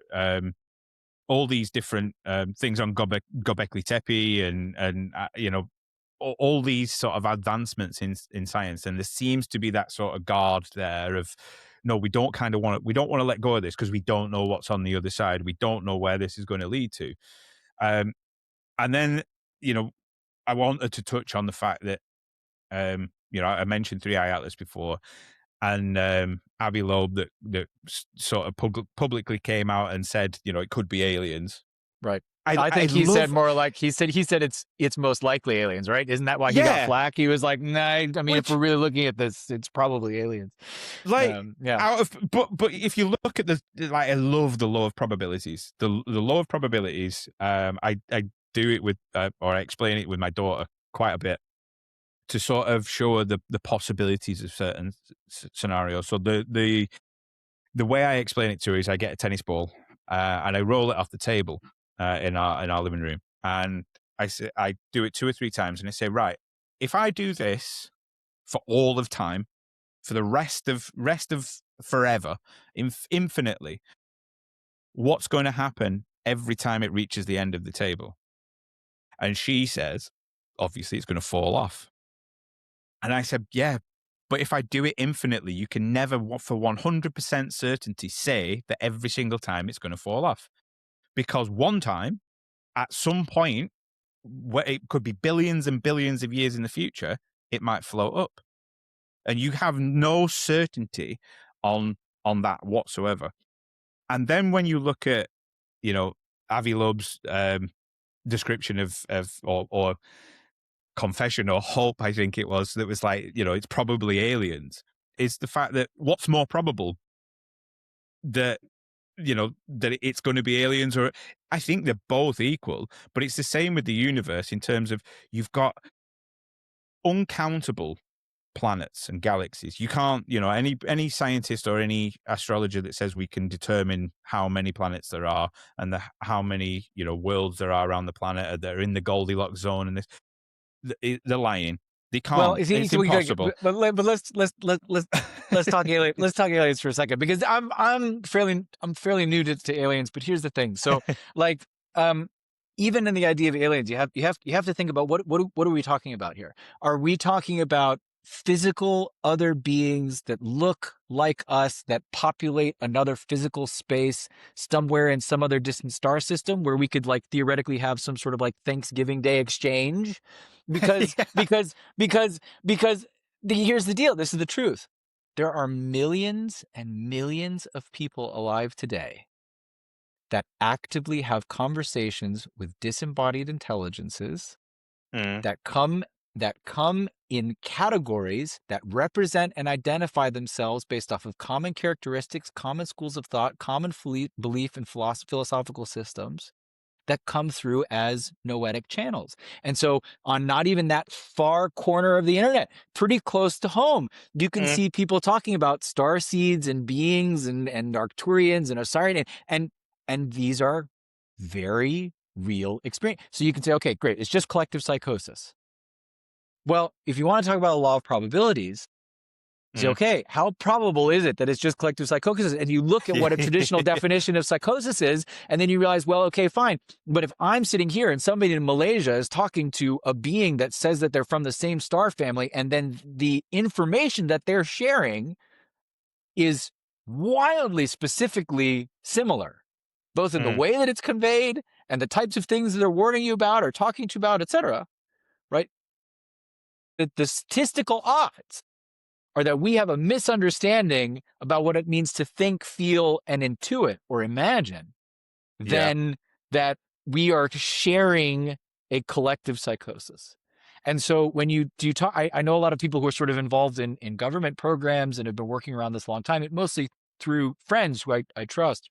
all these different things on Gobekli Tepe, and all these sort of advancements in science. And there seems to be that sort of guard there of, no, we don't want to let go of this, because we don't know what's on the other side. We don't know where this is going to lead to. And then, I wanted to touch on the fact that, I mentioned Three Eye Atlas before, and Avi Loeb that sort of publicly came out and said, it could be aliens. Right. I I think he said love, more like he said it's most likely aliens, right? Isn't that why he got yeah, flack? He was like, nah, I mean, if which, we're really looking at this, it's probably aliens. like, Yeah. but if you look at I love the law of probabilities. The law of probabilities. I do it with or I explain it with my daughter quite a bit, to sort of show her the possibilities of certain scenarios. So the way I explain it to her is, I get a tennis ball and I roll it off the table in our living room, and I do it 2 or 3 times, and I say, right, if I do this for all of time, for the rest of forever, infinitely, what's going to happen every time it reaches the end of the table? And she says, obviously, it's going to fall off. And I said, yeah, but if I do it infinitely, you can never, for 100% certainty, say that every single time it's going to fall off. Because one time, at some point, where it could be billions and billions of years in the future, it might float up. And you have no certainty on that whatsoever. And then when you look at, Avi Loeb's description of or confession or hope, I think it was, that was like, it's probably aliens, is the fact that what's more probable, that that it's going to be aliens, or I think they're both equal. But it's the same with the universe, in terms of, you've got uncountable planets and galaxies. You can't, any scientist or any astrologer that says we can determine how many planets there are, and how many worlds there are around the planet that are in the Goldilocks zone, and this, they're lying. They Well, can't. is he, It's so we gotta, impossible. but let's talk alien. Let's talk aliens for a second, because I'm fairly new to aliens. But here's the thing. So like, even in the idea of aliens, you have to think about what are we talking about here? Are we talking about physical other beings that look like us, that populate another physical space somewhere in some other distant star system, where we could, like, theoretically have some sort of like Thanksgiving Day exchange? Because Yeah. here's the deal. This is the truth. There are millions and millions of people alive today that actively have conversations with disembodied intelligences Mm, that come in categories that represent and identify themselves based off of common characteristics, common schools of thought, common belief and philosophical systems, that come through as noetic channels. And so, on not even that far corner of the internet, pretty close to home, you can mm, see people talking about star seeds and beings and Arcturians and Osirian, and these are very real experience. So you can say, okay, great, it's just collective psychosis. Well, if you want to talk about the law of probabilities, you say, mm. okay, how probable is it that it's just collective psychosis? And you look at what a traditional definition of psychosis is, and then you realize, well, okay, fine. But if I'm sitting here and somebody in Malaysia is talking to a being that says that they're from the same star family, and then the information that they're sharing is wildly specifically similar, both in the Mm, way that it's conveyed and the types of things that they're warning you about or talking to you about, etc., right? The statistical odds are that we have a misunderstanding about what it means to think, feel, and intuit or imagine, yeah. then that we are sharing a collective psychosis. And so when you talk, I know a lot of people who are sort of involved in government programs and have been working around this a long time, mostly through friends who I trust,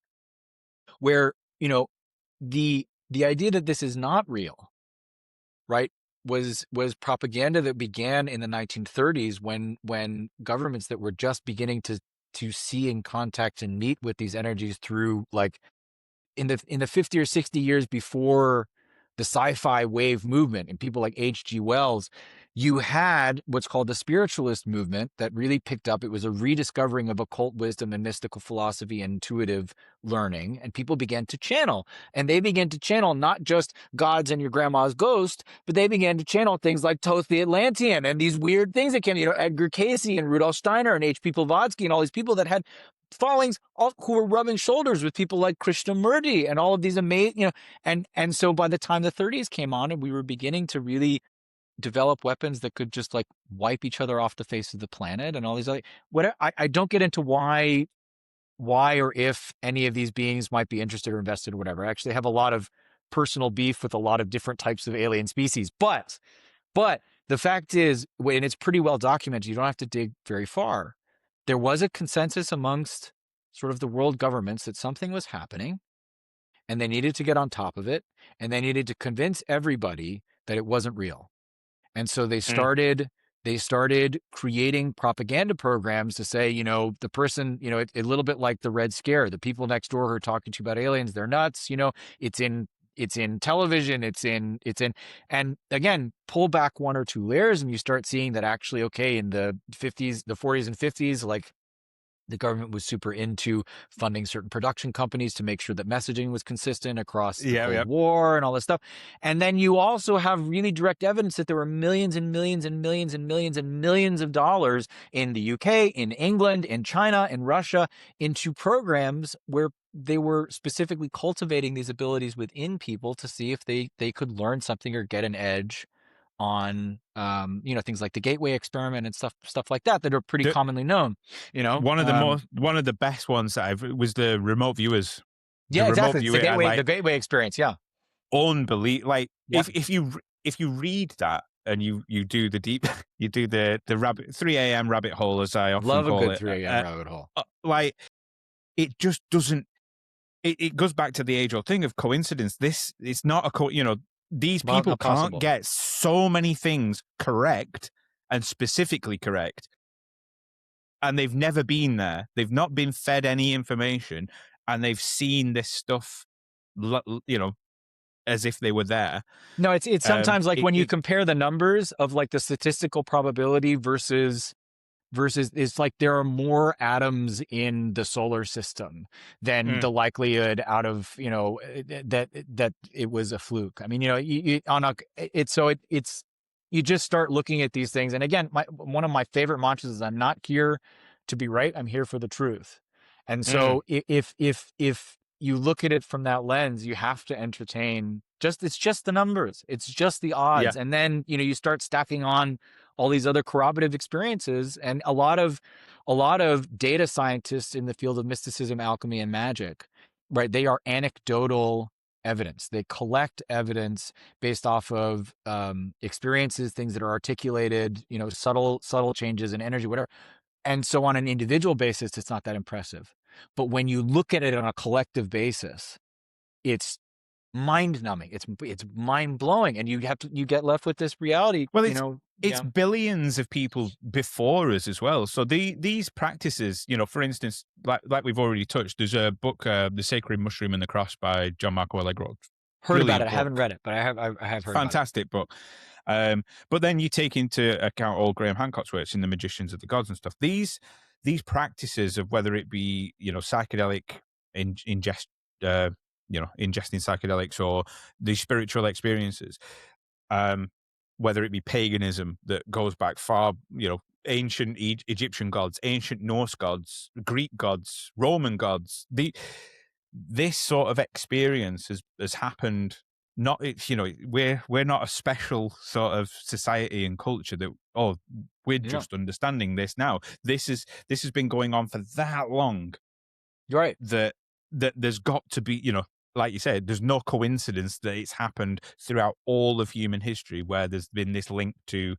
where, the idea that this is not real, right? was propaganda that began in the 1930s when governments that were just beginning to see and contact and meet with these energies through, like, in the 50 or 60 years before the sci-fi wave movement and people like H.G. Wells, you had what's called the spiritualist movement that really picked up. It was a rediscovering of occult wisdom and mystical philosophy and intuitive learning, and people began to channel. And they began to channel not just gods and your grandma's ghost, but they began to channel things like Thoth the Atlantean and these weird things that came, Edgar Cayce and Rudolf Steiner and H.P. Blavatsky and all these people that had fallings, all who were rubbing shoulders with people like Krishnamurti and all of these amazing, and so by the time the 30s came on and we were beginning to really develop weapons that could just like wipe each other off the face of the planet and all these other, what I don't get into why or if any of these beings might be interested or invested or whatever. I actually have a lot of personal beef with a lot of different types of alien species, but the fact is, and it's pretty well documented, you don't have to dig very far. There was a consensus amongst sort of the world governments that something was happening and they needed to get on top of it and they needed to convince everybody that it wasn't real. And so Mm. they started creating propaganda programs to say, the person, a little bit like the Red Scare, the people next door who are talking to you about aliens, they're nuts, it's in television, and again, pull back one or two layers and you start seeing that actually, okay, in the 50s, the 40s and 50s, like, the government was super into funding certain production companies to make sure that messaging was consistent across the Yeah, yeah. Cold War and all this stuff. And then you also have really direct evidence that there were millions and millions and millions and millions and millions of dollars in the UK, in England, in China, in Russia, into programs where they were specifically cultivating these abilities within people to see if they could learn something or get an edge on things like the gateway experiment and stuff like that are pretty The, commonly known. one of the best ones that I've was the remote viewers. The Yeah, remote exactly. It's viewer, I the like gateway experience. Yeah. unbelievable. Like Yeah. if you read that and you do the deep, you do the rabbit 3 a.m. rabbit hole, as I often Love a call good it. 3 a.m. rabbit hole. Like it just doesn't. It goes back to the age old thing of coincidence. This it's not these Well, people not can't possible. get so many things correct and specifically correct, and they've never been there. They've not been fed any information, and they've seen this stuff, as if they were there. No, it's sometimes like It, when you it compare the numbers of like the statistical probability versus it's like there are more atoms in the solar system than mm, the likelihood out of that it was a fluke. I mean, it's you just start looking at these things, and again, one of my favorite mantras is, I'm not here to be right, I'm here for the truth. And mm, so if you look at it from that lens, you have to entertain, it's just the numbers, it's just the yeah, odds, and then you start stacking on all these other corroborative experiences. And a lot of data scientists in the field of mysticism, alchemy, and magic, right, they are anecdotal evidence. They collect evidence based off of experiences, things that are articulated, subtle changes in energy, whatever. And so on an individual basis, it's not that impressive. But when you look at it on a collective basis, it's mind numbing. It's mind blowing, and you get left with this reality. well, it's Yeah, billions of people before us as well. So these practices, for instance, like we've already touched, there's a book, The Sacred Mushroom and the Cross by John Marco Allegro. heard about it. Brilliant I haven't book, read it, but I have heard about it. fantastic book. But then you take into account all Graham Hancock's works in The Magicians of the Gods and stuff. These practices of whether it be psychedelic ingest, ingesting psychedelics, or the spiritual experiences, whether it be paganism that goes back far, ancient Egyptian gods, ancient Norse gods, Greek gods, Roman gods. This sort of experience has happened. Not it's we're not a special sort of society and culture that we're Yeah, just understanding this now. This has been going on for that long you're right. that there's got to be, like you said, there's no coincidence that it's happened throughout all of human history where there's been this link to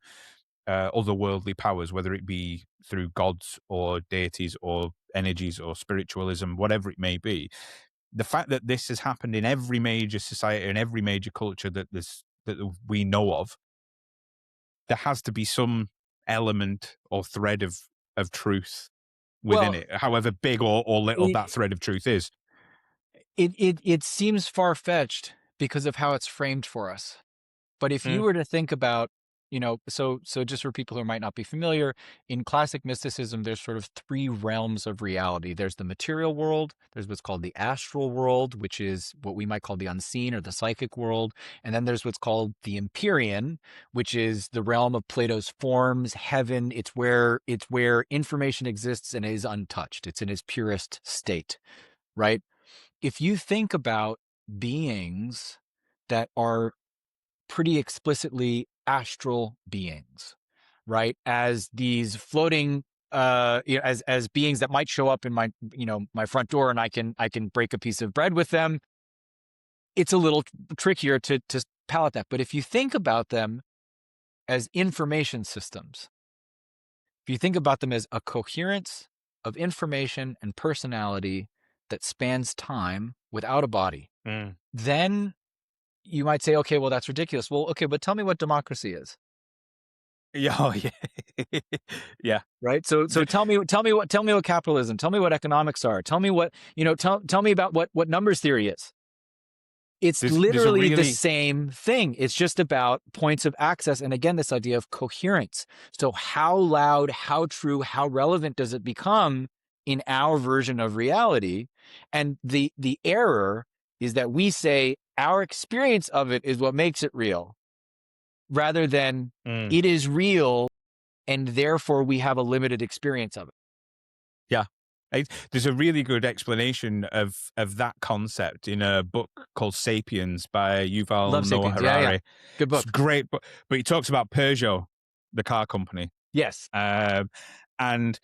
otherworldly powers, whether it be through gods or deities or energies or spiritualism, whatever it may be. The fact that this has happened in every major society and every major culture that we know of, there has to be some element or thread of truth within Well, it, however big or little it that thread of truth is. it seems far-fetched because of how it's framed for us. But if you Mm, were to think about, so just for people who might not be familiar, in classic mysticism, there's sort of three realms of reality. There's the material world, there's what's called the astral world, which is what we might call the unseen or the psychic world, and then there's what's called the empyrean, which is the realm of Plato's forms, heaven. It's where information exists and is untouched. It's in its purest state, right? If you think about beings that are pretty explicitly astral beings, right? As these floating as beings that might show up in my front door, and I can break a piece of bread with them. It's a little trickier to palate that. But if you think about them as information systems, if you think about them as a coherence of information and personality that spans time without a body, mm. then you might say, okay, well, that's ridiculous. Well, okay, but tell me what democracy is. Yeah, oh, yeah. Yeah. Right. So The tell me what capitalism, tell me what economics are, tell me what, tell me about what numbers theory is. It's there's a literally the really same thing. It's just about points of access. And again, this idea of coherence. So how loud, how true, how relevant does it become in our version of reality? And the error is that we say our experience of it is what makes it real, rather than mm, it is real and therefore we have a limited experience of it. yeah. There's a really good explanation of that concept in a book called *Sapiens* by Yuval Love Noah Sapiens. Yeah, yeah. Harari. Good It's book. great, but he talks about Peugeot, the car company, Yes. um, and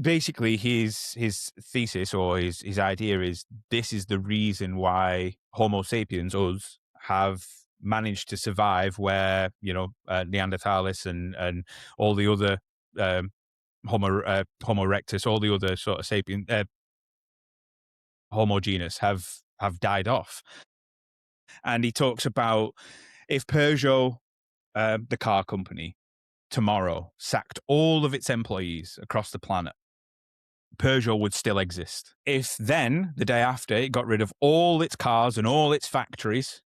basically his thesis or his idea is this is the reason why Homo sapiens, us, have managed to survive where Neanderthalis and all the other um, Homo erectus, all the other sort of sapien Homo genus have died off. And he talks about if Peugeot, the car company, tomorrow sacked all of its employees across the planet, Peugeot would still exist. If then, the day after, it got rid of all its cars and all its factories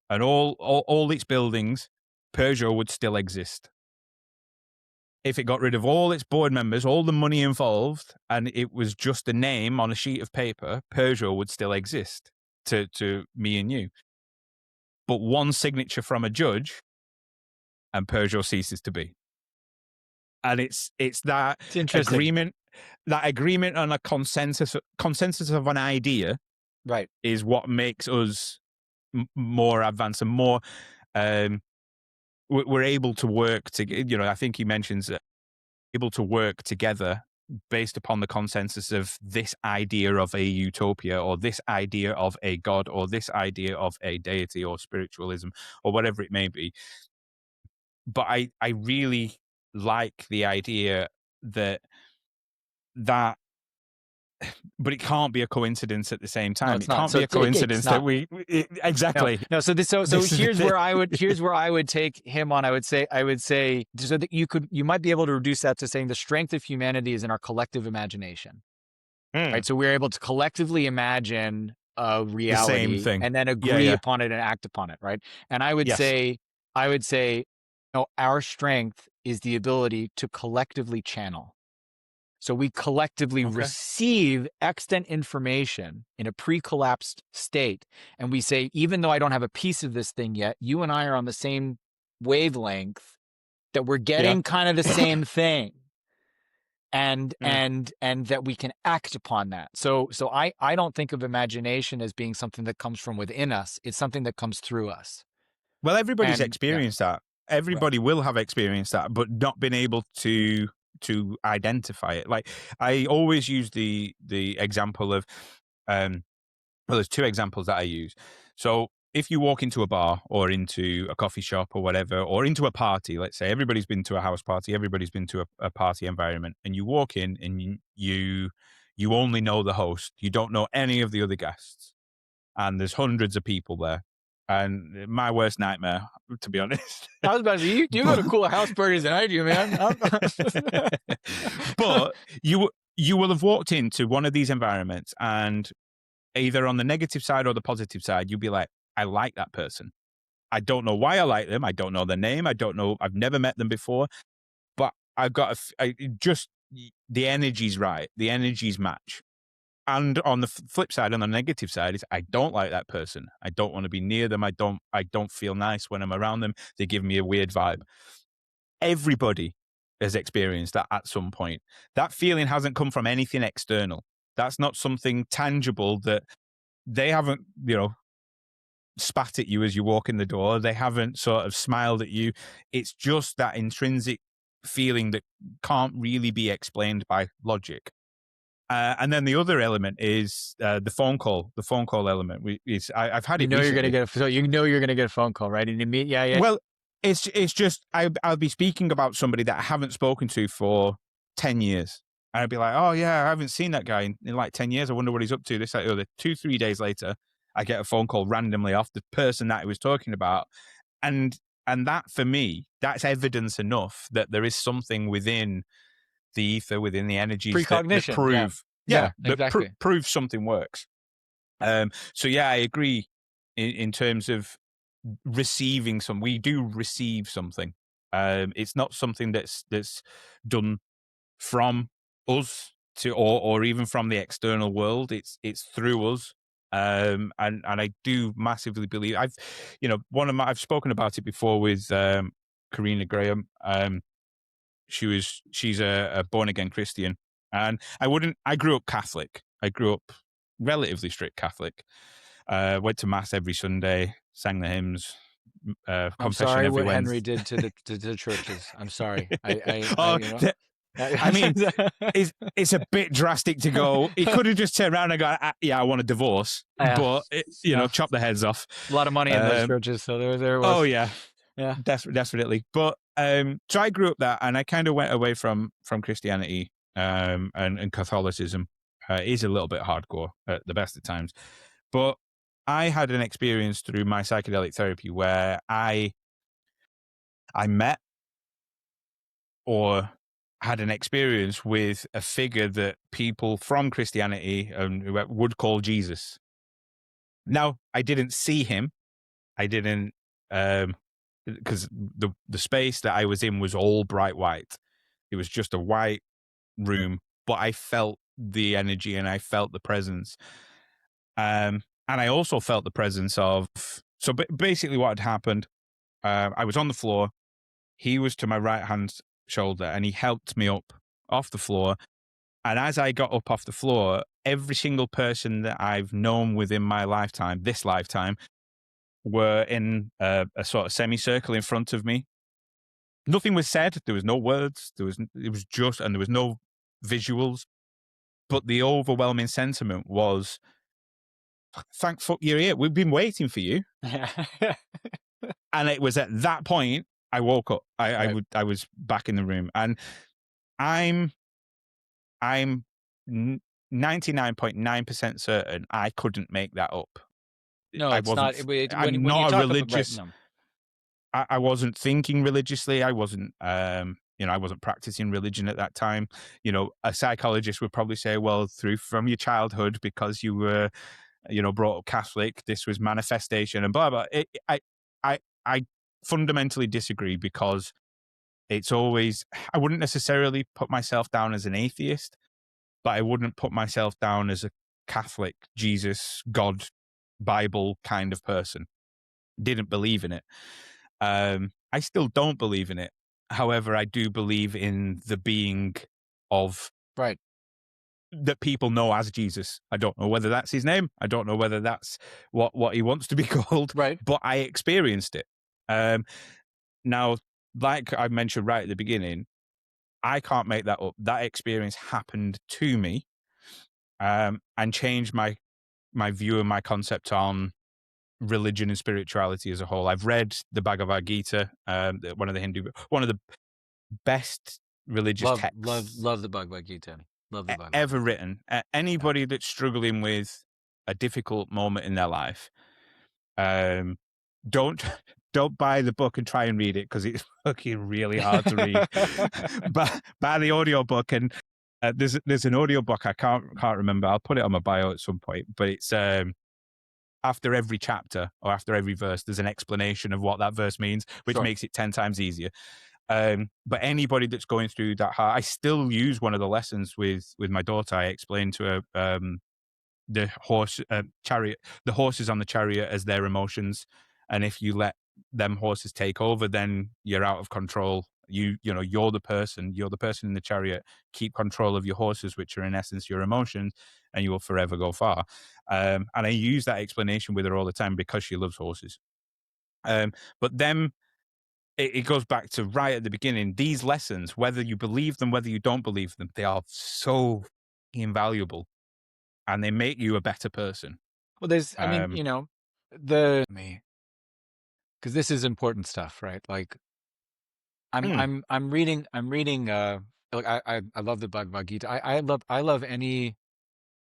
and all its buildings, Peugeot would still exist. If it got rid of all its board members, all the money involved, and it was just a name on a sheet of paper, Peugeot would still exist to me and you. But one signature from a judge and Peugeot ceases to be. And it's that It's interesting. agreement, on a consensus of an idea Right. is what makes us more advanced and more we're able to work I think he mentions able to work together based upon the consensus of this idea of a utopia or this idea of a god or this idea of a deity or spiritualism or whatever it may be. But I really like the idea that that but it can't be a coincidence at the same No, time. it's It not. can't So be a it's coincidence that not. No, exactly. no. So This is the here's thing. where I would take him on. I would say so that you might be able to reduce that to saying the strength of humanity is in our collective imagination, Mm, right? So we're able to collectively imagine a the same reality thing. and then Yeah, agree yeah. upon it and act upon it, right? And I would say, our strength is the ability to collectively channel. So we collectively Okay. receive extant information in a pre-collapsed state. And we say, even though I don't have a piece of this thing yet, you and I are on the same wavelength, that we're Yeah. getting kind of the same thing. And Mm. that we can act upon that. So I don't think of imagination as being something that comes from within us. It's something that comes through us. Well, everybody's And yeah, experienced that. right. Everybody will have experienced that, but not been able to identify it. Like I always use the example of well, there's two examples that I use. So if you walk into a bar or into a coffee shop or whatever, or into a party, let's say everybody's been to a house party, everybody's been to a party environment, and you walk in and you only know the host, you don't know any of the other guests, and there's hundreds of people there. and my worst nightmare, to be honest. I was about to say, you go to But cooler house parties than I do, man. but you will have walked into one of these environments, and either on the negative side or the positive side, you'll be like, I like that person. I don't know why I like them. I don't know their name. I don't know. I've never met them before, but I've got just the energy's right. The energy's match. And on the flip side, on the negative side, is I don't like that person. I don't want to be near them. I don't feel nice when I'm around them. They give me a weird vibe. Everybody has experienced that at some point. That feeling hasn't come from anything external. That's not something tangible that they haven't, spat at you as you walk in the door. They haven't sort of smiled at you. It's just that intrinsic feeling that can't really be explained by logic. And then the other element is the phone call. The phone call element. I've had You it know you're gonna recently. get you're gonna get a phone call, right? And you meet, yeah. Well, it's just I'll be speaking about somebody that I haven't spoken to for 10 years. And I'd be like, oh yeah, I haven't seen that guy in like 10 years. I wonder what he's up to. This, that, the other. 2-3 days later, I get a phone call randomly off the person that I was talking about. And that for me, that's evidence enough that there is something within the ether, within the energies that Precognition, yeah. prove, Yeah, that exactly. prove something works. So yeah, I agree in terms of receiving some. We do receive something. It's not something that's done from us to, or even from the external world. It's through us. And I do massively believe I've spoken about it before with Karina Graham. She's a born again Christian, and I grew up Catholic. I grew up relatively strict Catholic. Went to mass every Sunday, sang the hymns, I'm confession sorry every what Henry Wednesday. did to the churches. I'm sorry. I Oh, I mean, yeah. it's a bit drastic to go. He could have just turned around and gone, "Yeah, I want a divorce," Yeah, but yeah. chop the heads off. A lot of money in those Um, churches, so there it oh was. yeah, Yeah. definitely. But so I grew up that, and I kind of went away from Christianity and Catholicism. It is a little bit hardcore at the best of times, but I had an experience through my psychedelic therapy where I met or had an experience with a figure that people from Christianity would call Jesus. Now, I didn't see him. I didn't, because the space that I was in was all bright white. It was just a white room, but I felt the energy and I felt the presence. And I also felt the presence of, so basically what had happened, I was on the floor. He was to my right hand shoulder and he helped me up off the floor. And as I got up off the floor, every single person that I've known within my lifetime, this lifetime, were in a sort of semicircle in front of me. Nothing was said. There was no words. It was just, and there was no visuals. But the overwhelming sentiment was, "Thank fuck you're here. We've been waiting for you." Yeah. And it was at that point I woke up. Right. I was back in the room, and I'm 99.9% certain I couldn't make that up. No, I it's wasn't. not. When I'm you not a talk about, right? religious. No. I wasn't thinking religiously. I wasn't. I wasn't practicing religion at that time. A psychologist would probably say, well, from your childhood, because you were, brought up Catholic, this was manifestation and blah blah. I fundamentally disagree, because it's always, I wouldn't necessarily put myself down as an atheist, but I wouldn't put myself down as a Catholic, Jesus, God, Bible kind of person. Didn't believe in it. I still don't believe in it. However, I do believe in the being of Right. that people know as Jesus. I don't know whether that's his name. I don't know whether that's what he wants to be called, Right. but I experienced it. Now, like I mentioned right at the beginning, I can't make that up. That experience happened to me, and changed my view and my concept on religion and spirituality as a whole. I've read the Bhagavad Gita, one of the best religious texts Love the Bhagavad Gita. Love the Bhagavad ever Gita. written. Yeah. Anybody that's struggling with a difficult moment in their life, don't don't buy the book and try and read it because it's fucking really hard to read. But buy the audiobook, and there's an audiobook I can't remember. I'll put it on my bio at some point, but it's after every chapter or after every verse, there's an explanation of what that verse means, which Sure. makes it 10 times easier. But anybody that's going through that I still use one of the lessons with my daughter. I explained to her the horse chariot, the horses on the chariot as their emotions, and if you let them horses take over, then you're out of control. You know, you're the person in the chariot. Keep control of your horses, which are in essence your emotions, and you will forever go far. And I use that explanation with her all the time because she loves horses. But then it goes back to right at the beginning. These lessons, whether you believe them, whether you don't believe them, they are so invaluable, and they make you a better person. Well, there's, I mean, Um, the me, because this is important stuff, right? Like, mm, I'm reading, like I love the Bhagavad Gita. I love any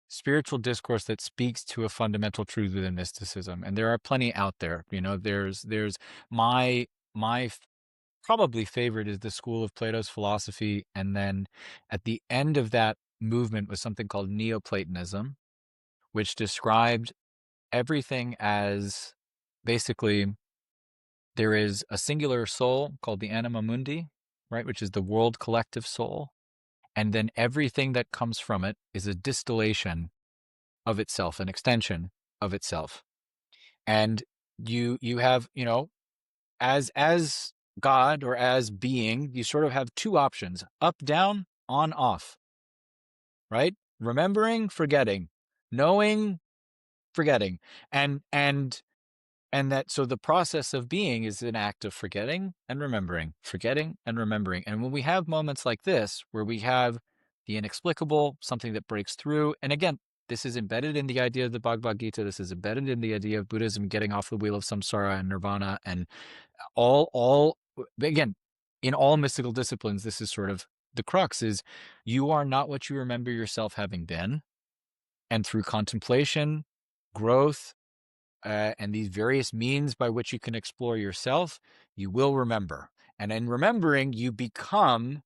spiritual discourse that speaks to a fundamental truth within mysticism, and there are plenty out there. There's my probably favorite is the school of Plato's philosophy, and then at the end of that movement was something called Neoplatonism, which described everything as basically there is a singular soul called the anima mundi, right, which is the world collective soul, and then everything that comes from it is a distillation of itself, an extension of itself. And you have, as God or as being, you sort of have two options: up, down, on, off, right? Remembering, forgetting, knowing, forgetting. And that, so the process of being is an act of forgetting and remembering, forgetting and remembering. And when we have moments like this, where we have the inexplicable, something that breaks through, and again, this is embedded in the idea of the Bhagavad Gita, this is embedded in the idea of Buddhism getting off the wheel of samsara and nirvana, and all again, in all mystical disciplines, this is sort of the crux: is you are not what you remember yourself having been. And through contemplation, growth, and these various means by which you can explore yourself, you will remember. And in remembering, you become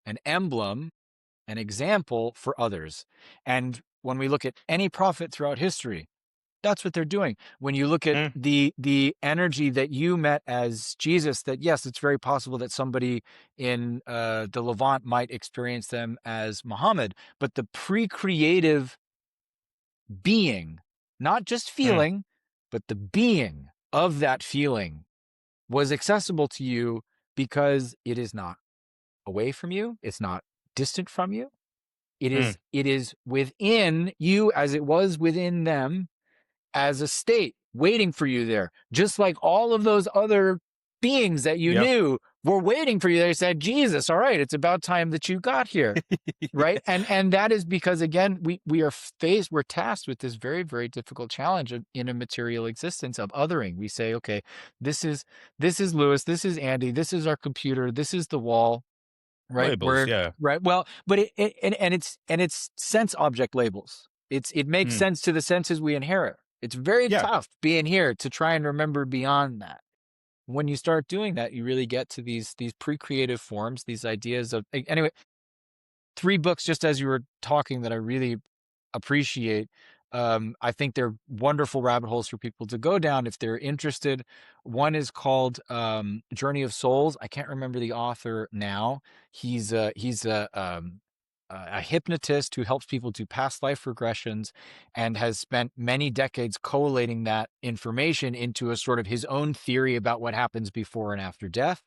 an emblem, an example for others. And when we look at any prophet throughout history, that's what they're doing. When you look at mm, the energy that you met as Jesus, that yes, it's very possible that somebody in the Levant might experience them as Muhammad, but the pre-creative being, not just mm, feeling, but the being of that feeling was accessible to you because it is not away from you, it's not distant from you. It mm, is within you as it was within them, as a state waiting for you there, just like all of those other beings that you yep. knew were waiting for you. They said, Jesus, all right, it's about time that you got here. Right. And that is because, again, we're tasked with this very, very difficult challenge in a material existence of othering. We say, okay, this is Lewis, this is Andy, this is our computer, this is the wall, right? Labels, yeah. Right. Well, but and it's sense object labels. It makes Mm, sense to the senses we inherit. It's very yeah. tough being here to try and remember beyond that. When you start doing that, you really get to these pre-creative forms, these ideas of, anyway, three books just as you were talking that I really appreciate. I think they're wonderful rabbit holes for people to go down if they're interested. One is called Journey of Souls. I can't remember the author now. He's a hypnotist who helps people do past life regressions and has spent many decades collating that information into a sort of his own theory about what happens before and after death.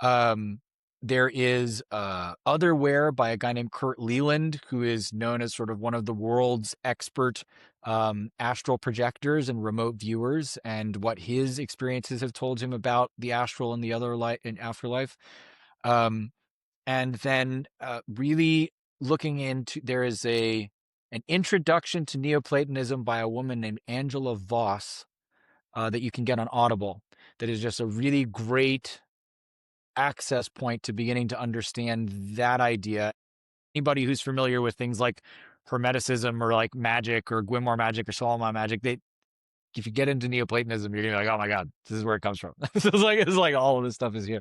Um, there is Otherwhere by a guy named Kurt Leland, who is known as sort of one of the world's expert astral projectors and remote viewers, and what his experiences have told him about the astral and the other life and afterlife. Um, and then really looking into, there is an introduction to Neoplatonism by a woman named Angela Voss that you can get on Audible. That is just a really great access point to beginning to understand that idea. Anybody who's familiar with things like Hermeticism or like magic or Grimoire magic or Solomon magic, if you get into Neoplatonism, you're gonna be like, oh my god, this is where it comes from. So it's like all of this stuff is here.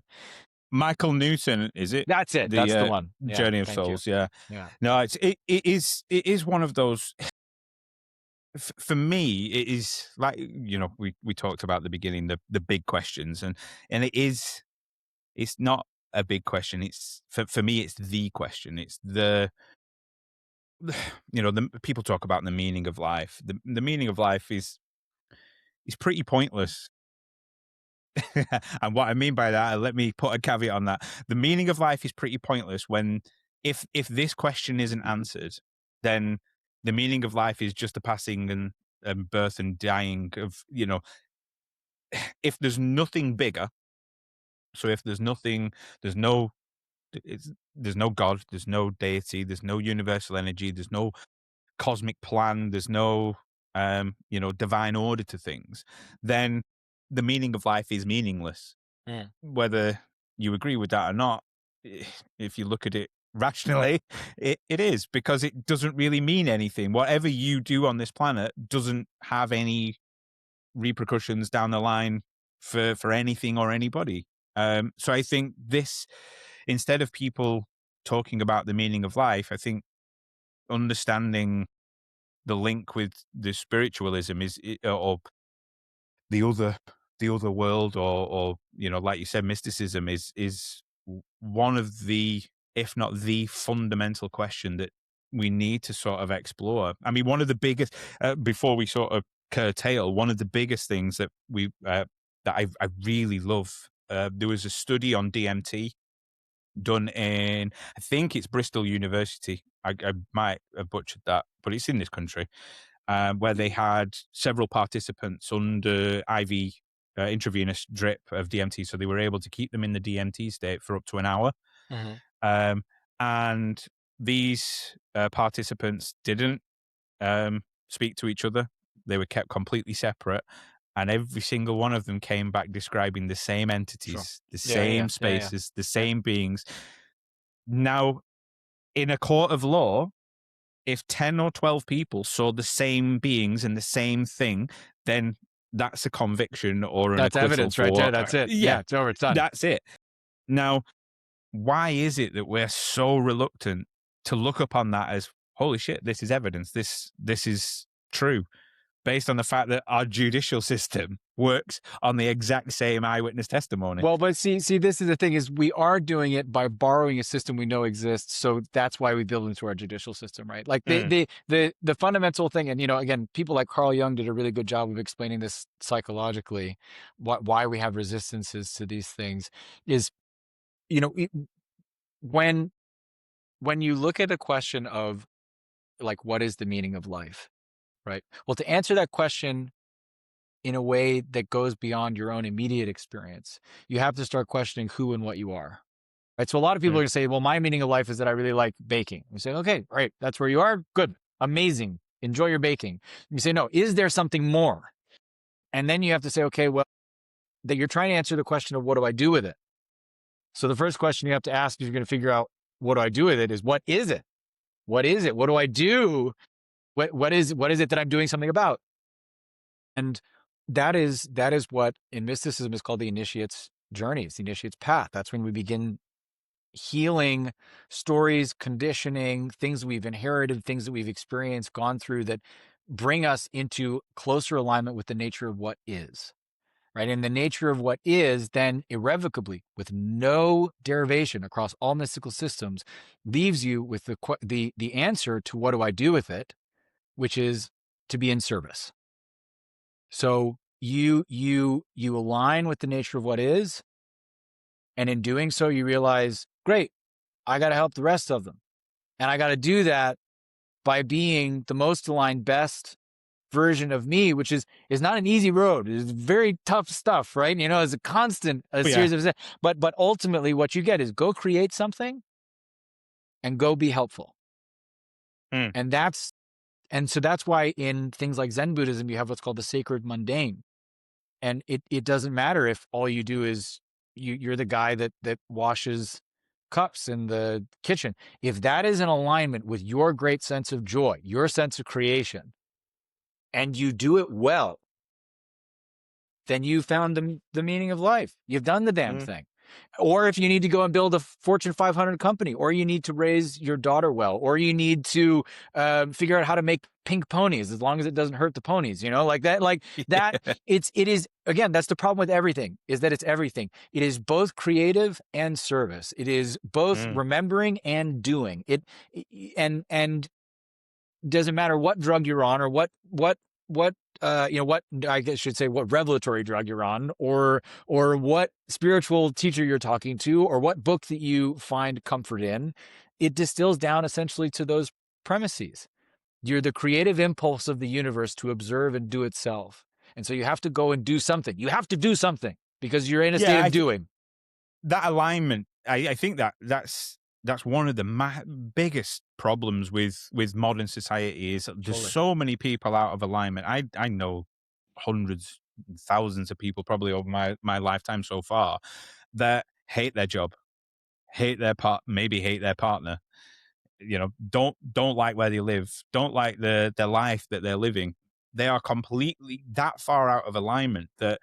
Michael Newton, is it? That's it. The That's the one. Yeah. Journey of Thank you. Souls. Yeah. Yeah. No, it is one of those. For me, it is like, we talked about at the beginning, the big questions, and it's not a big question. It's for me, it's the question. It's the people talk about the meaning of life. The meaning of life is pretty pointless. And what I mean by that, let me put a caveat on that. The meaning of life is pretty pointless when if this question isn't answered, then the meaning of life is just the passing and birth and dying of, if there's nothing bigger. So if there's nothing, there's no there's no God, there's no deity, there's no universal energy, there's no cosmic plan, there's no divine order to things, then the meaning of life is meaningless. Mm. Whether you agree with that or not, if you look at it rationally, it is, because it doesn't really mean anything. Whatever you do on this planet doesn't have any repercussions down the line for anything or anybody. So I think this, instead of people talking about the meaning of life, I think understanding the link with the spiritualism or the other world, or like you said, mysticism is one of the, if not the fundamental question that we need to sort of explore. I mean, one of the biggest, before we sort of curtail, one of the biggest things that I really love, there was a study on DMT done in, I think it's Bristol University. I might have butchered that, but it's in this country, where they had several participants under IV intravenous drip of DMT, so they were able to keep them in the DMT state for up to an hour. Mm-hmm. And these participants didn't speak to each other; they were kept completely separate. And every single one of them came back describing the same Sure. entities, the Yeah. same Yeah. Yeah. Yeah. spaces, the same beings. Now, in a court of law, if 10 or 12 people saw the same beings and the same thing, then that's a conviction or an That's acquittal evidence right for, there. That's it. yeah, Yeah. It's over. It's done. that's it. Now, why is it that we're so reluctant to look upon that as, holy shit, this is evidence, this is true, based on the fact that our judicial system works on the exact same eyewitness testimony? Well, but see, this is the thing: is we are doing it by borrowing a system we know exists. So that's why we build into our judicial system, right? Like the fundamental thing, and again, people like Carl Jung did a really good job of explaining this psychologically, why we have resistances to these things is, when you look at a question of like, what is the meaning of life, right? Well, to answer that question in a way that goes beyond your own immediate experience, you have to start questioning who and what you are. Right. So a lot of people are going to say, well, my meaning of life is that I really like baking. You say, okay, all right, that's where you are. Good. Amazing. Enjoy your baking. You say, no, is there something more? And then you have to say, okay, well, that you're trying to answer the question of what do I do with it? So the first question you have to ask if you're going to figure out what do I do with it is, what is it? What is it? What do I do? What is it that I'm doing something about? And that is what in mysticism is called the initiate's journey. It's the initiate's path. That's when we begin healing stories, conditioning, things we've inherited, things that we've experienced, gone through, that bring us into closer alignment with the nature of what is. Right. And the nature of what is then irrevocably, with no derivation across all mystical systems, leaves you with the answer to what do I do with it, which is to be in service. So you align with the nature of what is, and in doing so, you realize, great, I got to help the rest of them, and I got to do that by being the most aligned, best version of me, which is not an easy road. It's very tough stuff, right? It's a constant series of, but ultimately, what you get is go create something and go be helpful, and so that's why in things like Zen Buddhism, you have what's called the sacred mundane. And it doesn't matter if all you do is you're the guy that washes cups in the kitchen. If that is in alignment with your great sense of joy, your sense of creation, and you do it well, then you found the meaning of life. You've done the damn Mm. thing. Or if you need to go and build a Fortune 500 company, or you need to raise your daughter well, or you need to figure out how to make pink ponies as long as it doesn't hurt the ponies, like that, it is, again, that's the problem with everything, is that it's everything. It is both creative and service. It is both Mm. remembering and doing it. And doesn't matter what drug you're on, or what I guess should say, what revelatory drug you're on, or what spiritual teacher you're talking to, or what book that you find comfort in. It distills down essentially to those premises. You're the creative impulse of the universe to observe and do itself. And so you have to go and do something. You have to do something because you're in a state Yeah, of doing. that alignment, I think that's one of the biggest problems with modern society is there's Totally. so many people out of alignment. I know hundreds, thousands of people probably over my lifetime so far that hate their job, maybe hate their partner. Don't like where they live, don't like the life that they're living. They are completely that far out of alignment that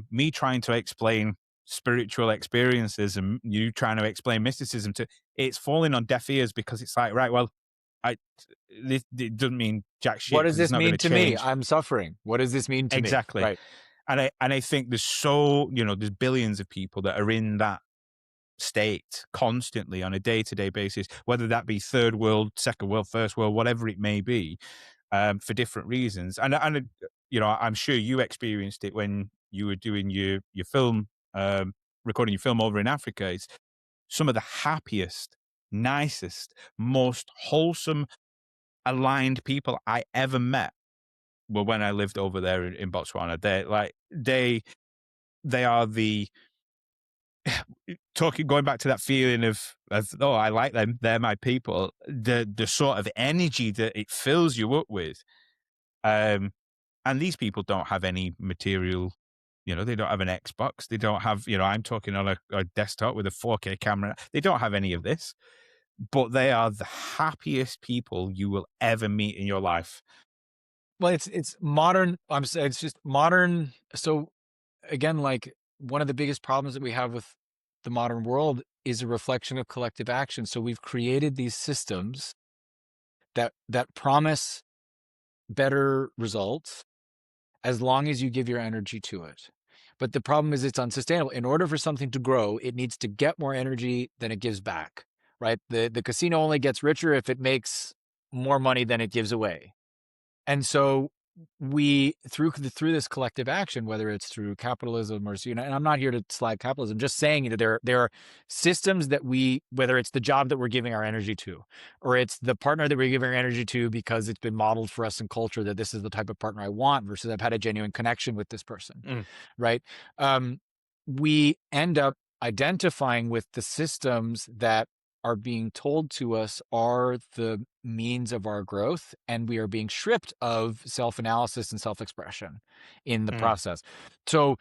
me trying to explain spiritual experiences and you trying to explain mysticism to it's falling on deaf ears because it's like, right, well, I it doesn't mean jack shit What does because it's this not going mean to to me? change. I'm suffering. What does this mean to me? Exactly. Right. And I think there's billions of people that are in that state constantly on a day-to-day basis, whether that be third world, second world, first world, whatever it may be, for different reasons. And I'm sure you experienced it when you were doing your film, recording your film over in Africa. It's some of the happiest, nicest, most wholesome, aligned people I ever met were when I lived over there in Botswana. They are the going back to that feeling of oh, I like them, they're my people. The sort of energy that it fills you up with. And these people don't have any material, they don't have an Xbox. They don't have, I'm talking on a desktop with a 4K camera. They don't have any of this, but they are the happiest people you will ever meet in your life. Well, it's modern. I'm saying it's just modern. So again, like, one of the biggest problems that we have with the modern world is a reflection of collective action. So we've created these systems that promise better results as long as you give your energy to it. But the problem is it's unsustainable. In order for something to grow, it needs to get more energy than it gives back, right? The casino only gets richer if it makes more money than it gives away. And so we, through this collective action, whether it's through capitalism or, and I'm not here to slag capitalism, just saying, there are systems that whether it's the job that we're giving our energy to, or it's the partner that we're giving our energy to because it's been modeled for us in culture that this is the type of partner I want versus I've had a genuine connection with this person, Mm. right? We end up identifying with the systems that are being told to us are the means of our growth, and we are being stripped of self-analysis and self-expression in the Mm. process. So,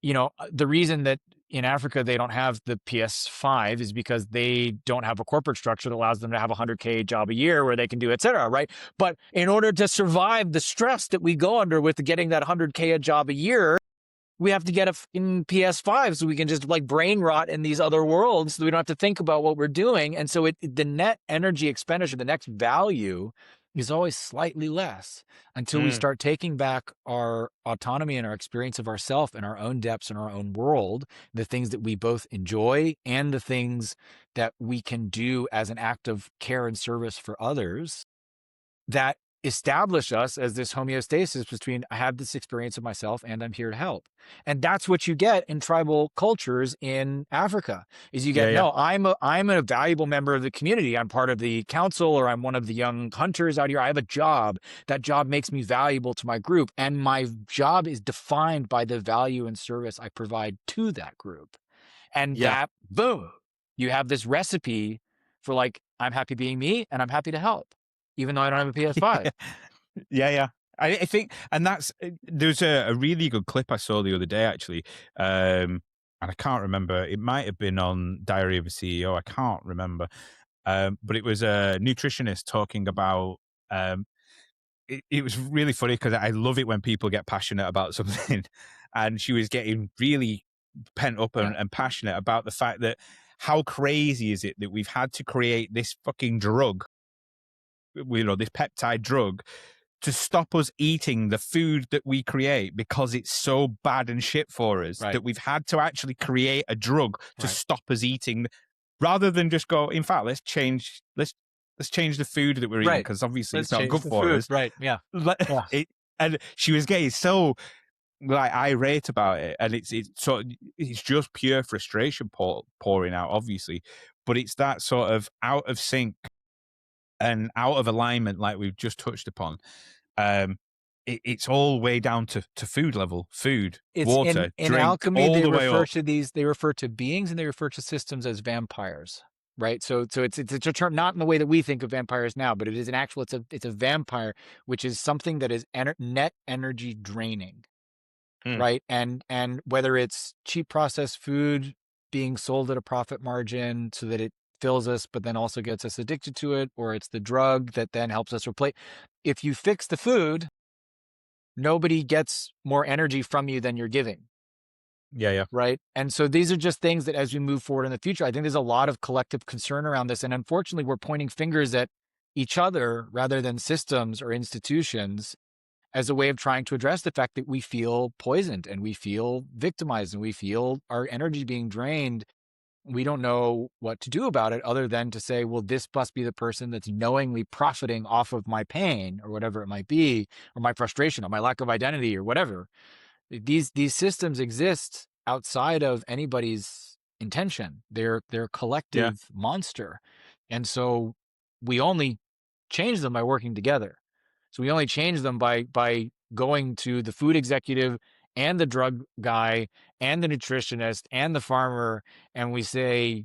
the reason that in Africa they don't have the PS5 is because they don't have a corporate structure that allows them to have a 100K job a year where they can do et cetera, right? But in order to survive the stress that we go under with getting that 100K a job a year, we have to get a fucking PS5 so we can just like brain rot in these other worlds so we don't have to think about what we're doing. And so the net energy expenditure, the next value is always slightly less until we Mm. start taking back our autonomy and our experience of ourself and our own depths and our own world, the things that we both enjoy and the things that we can do as an act of care and service for others that establish us as this homeostasis between I have this experience of myself and I'm here to help. And that's what you get in tribal cultures in Africa is you Yeah, get, yeah. no, I'm a valuable member of the community. I'm part of the council, or I'm one of the young hunters out here. I have a job. That job makes me valuable to my group. And my job is defined by the value and service I provide to that group. And Yeah. that, boom, you have this recipe for like, I'm happy being me and I'm happy to help, even though I don't have a PS5. Yeah, yeah. I think, and there's a really good clip I saw the other day actually, and I can't remember. It might have been on Diary of a CEO. I can't remember, but it was a nutritionist talking about. Um, it was really funny because I love it when people get passionate about something, and she was getting really pent up Yeah. and passionate about the fact that how crazy is it that we've had to create this fucking drug, this peptide drug, to stop us eating the food that we create because it's so bad and shit for us Right. that we've had to actually create a drug to Right. stop us eating, rather than just go, in fact, let's change the food that we're eating Right. because obviously Let's it's not change good the for food. us. Right. Yeah. Yeah. It, and she was getting so like irate about it, and it's just pure frustration pouring out, obviously, but it's that sort of out of sync and out of alignment, like we've just touched upon. um, it's all way down to food level, food, It's water, in drinks, alchemy, all they the way refer up. to they refer to beings and they refer to systems as vampires. Right. So it's a term not in the way that we think of vampires now, but it is an actual it's a vampire, which is something that is net energy draining. Mm, Right. And whether it's cheap processed food being sold at a profit margin so that it fills us, but then also gets us addicted to it, or it's the drug that then helps us replace. If you fix the food, nobody gets more energy from you than you're giving. yeah, yeah, Right. And so these are just things that as we move forward in the future, I think there's a lot of collective concern around this. And unfortunately, we're pointing fingers at each other rather than systems or institutions as a way of trying to address the fact that we feel poisoned and we feel victimized and we feel our energy being drained. We don't know what to do about it other than to say, well, this must be the person that's knowingly profiting off of my pain or whatever it might be, or my frustration or my lack of identity or whatever. These systems exist outside of anybody's intention. They're a yeah, collective monster. And so we only change them by working together. So we only change them by going to the food executive and the drug guy and the nutritionist and the farmer, and we say,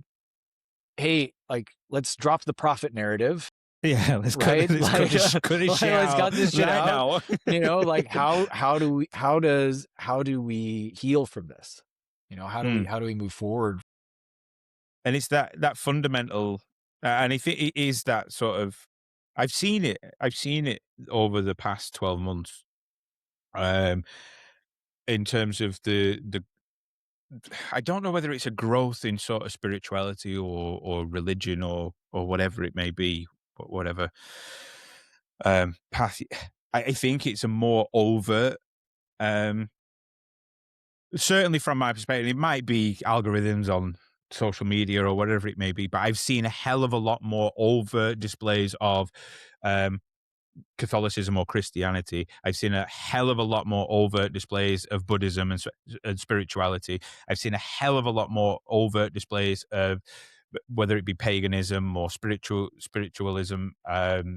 hey, like, let's drop the profit narrative, yeah. right? Like, Cut this shit let's out cut this shit right out. now. Like how do we heal from this? Mm. How do we move forward? And it's that fundamental, and if it is that sort of, I've seen it over the past 12 months, um, in terms of the I don't know whether it's a growth in sort of spirituality or religion or whatever it may be, but whatever path. I think it's a more overt. Um, Certainly, from my perspective, it might be algorithms on social media or whatever it may be, but I've seen a hell of a lot more overt displays of um, Catholicism or Christianity. I've seen a hell of a lot more overt displays of Buddhism and spirituality. I've seen a hell of a lot more overt displays of whether it be paganism or spiritualism,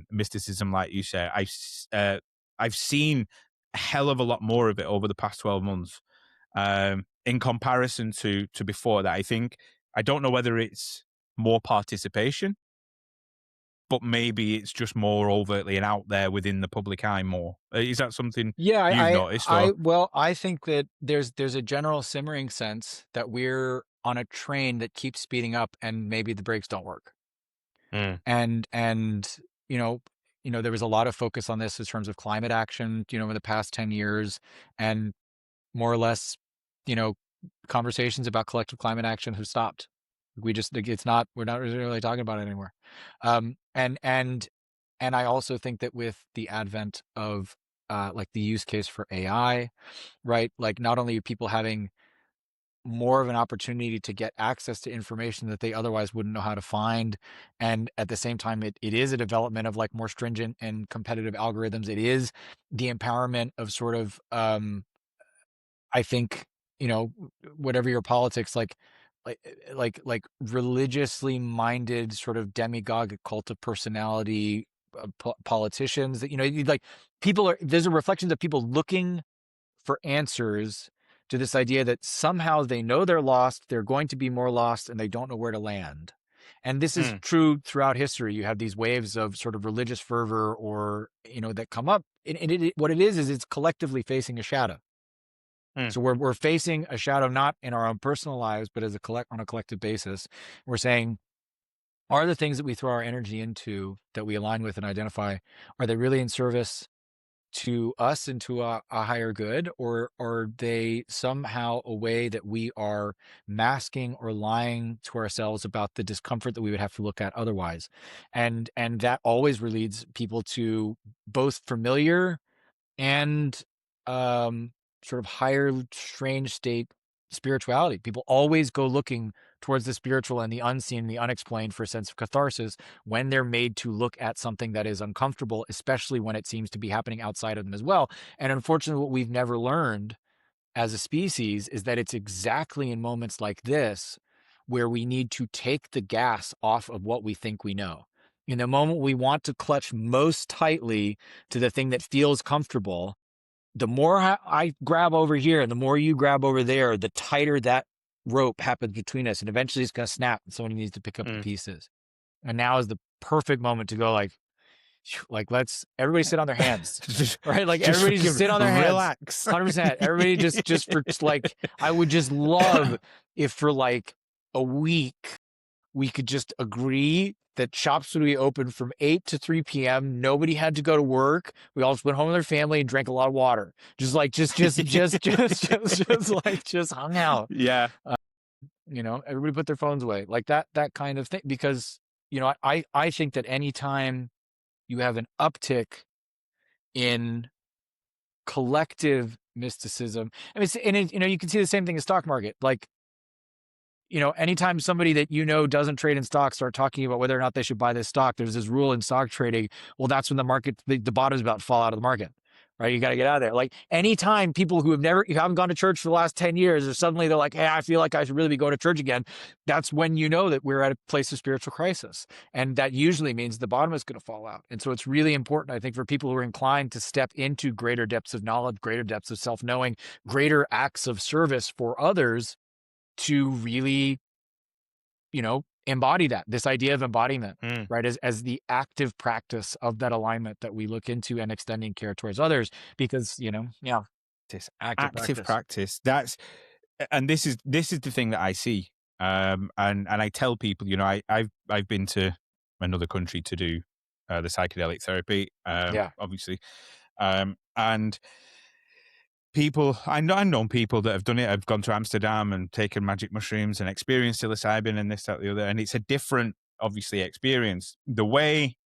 mysticism, like you say. I've seen a hell of a lot more of it over the past 12 months, in comparison to before that. I don't know whether it's more participation, but maybe it's just more overtly and out there within the public eye more. Is that something Yeah, you've noticed, I or? well, I think that there's a general simmering sense that we're on a train that keeps speeding up and maybe the brakes don't work. Mm, And you know, there was a lot of focus on this in terms of climate action, in the past 10 years, and more or less, you know, conversations about collective climate action have stopped. We just like, we're not really talking about it anymore. And I also think that with the advent of like the use case for AI, right? Like not only are people having more of an opportunity to get access to information that they otherwise wouldn't know how to find. And at the same time, it is a development of like more stringent and competitive algorithms. It is the empowerment of sort of I think, whatever your politics, like religiously minded sort of demagogue cult of personality politicians that like there's a reflection of people looking for answers to this idea that somehow they know they're lost, they're going to be more lost, and they don't know where to land. And this is mm, true throughout history. You have these waves of sort of religious fervor or, that come up. And what it is it's collectively facing a shadow. mm, So we're facing a shadow not in our own personal lives, but as on a collective basis. We're saying, are the things that we throw our energy into that we align with and identify, are they really in service to us and to a higher good, or are they somehow a way that we are masking or lying to ourselves about the discomfort that we would have to look at otherwise? And that always leads people to both familiar and um, sort of higher strange state spirituality. People always go looking towards the spiritual and the unseen, the unexplained for a sense of catharsis when they're made to look at something that is uncomfortable, especially when it seems to be happening outside of them as well. And unfortunately, what we've never learned as a species is that it's exactly in moments like this where we need to take the gas off of what we think we know. In the moment we want to clutch most tightly to the thing that feels comfortable, the more I grab over here and the more you grab over there, the tighter that rope happens between us. And eventually it's going to snap and someone needs to pick up the pieces. And now is the perfect moment to go like, let's everybody sit on their hands, just, right? Like just everybody just fucking sit on their hands. relax. 100%. Everybody just for like, I would just love if for like a week we could just agree that shops would be open from 8 to 3 p.m. Nobody had to go to work. We all just went home to their family and drank a lot of water. Just like, just hung out. Yeah. Everybody put their phones away, like that kind of thing. Because, I think that anytime you have an uptick in collective mysticism, I mean, you can see the same thing in stock market. Like, anytime somebody that doesn't trade in stocks start talking about whether or not they should buy this stock, there's this rule in stock trading. Well, that's when the market, the bottom is about to fall out of the market, right? You got to get out of there. Like anytime people who haven't gone to church for the last 10 years, or suddenly they're like, hey, I feel like I should really be going to church again. That's when you know that we're at a place of spiritual crisis. And that usually means the bottom is going to fall out. And so it's really important, I think, for people who are inclined to step into greater depths of knowledge, greater depths of self-knowing, greater acts of service for others, to really, embody this idea of embodiment, right? As the active practice of that alignment that we look into and extending care towards others, because, yeah, This active practice. And this is the thing that I see. And I tell people, I've been to another country to do the psychedelic therapy, Yeah. obviously. And I've known people that have done it. I've gone to Amsterdam and taken magic mushrooms and experienced psilocybin and this, that, the other. And it's a different, obviously, experience. The way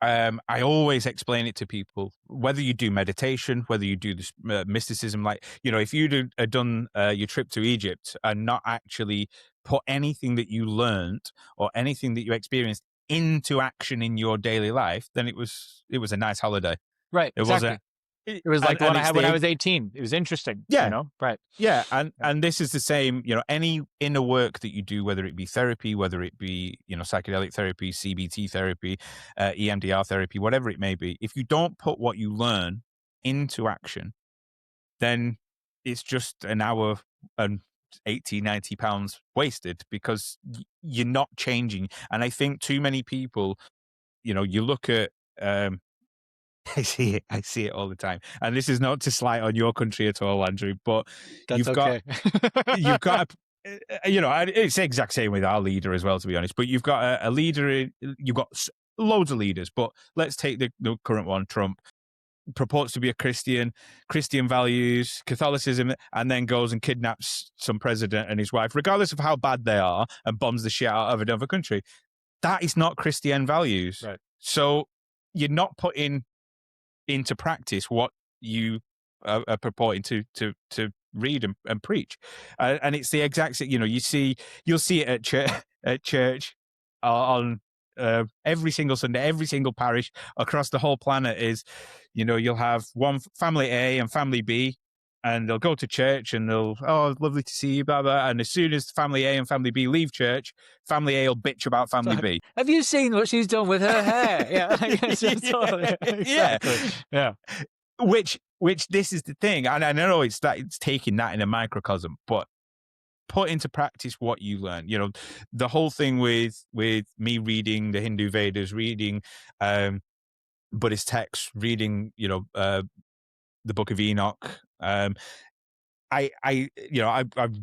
I always explain it to people, whether you do meditation, whether you do this mysticism, like, if you'd done your trip to Egypt and not actually put anything that you learned or anything that you experienced into action in your daily life, then it was a nice holiday. Right. It wasn't. Exactly. It was like the one I had when I was 18. It was interesting. Yeah. Right. Yeah, and this is the same, any inner work that you do, whether it be therapy, whether it be, psychedelic therapy, CBT therapy, EMDR therapy, whatever it may be, if you don't put what you learn into action, then it's just an hour and 80, 90 pounds wasted, because you're not changing. And I think too many people, you look at, I see it all the time. And this is not to slight on your country at all, Andrew, but That's okay. you've got it's the exact same with our leader as well, to be honest. But you've got a leader, you've got loads of leaders, but let's take the current one. Trump purports to be a Christian values, Catholicism, and then goes and kidnaps some president and his wife, regardless of how bad they are, and bombs the shit out of another country. That is not Christian values. Right. So you're not putting into practice what you are purporting to read and preach, and it's the exact same. You'll see it at church on every single Sunday, every single parish across the whole planet is, you'll have one family A and family B, and they'll go to church and lovely to see you, blah blah. And as soon as family A and family B leave church, family A will bitch about family B. Have you seen what she's done with her hair? Yeah, exactly. Yeah. Which this is the thing, and I know it's taking that in a microcosm, but put into practice what you learn. The whole thing with me reading the Hindu Vedas, reading Buddhist texts, reading the Book of Enoch. I've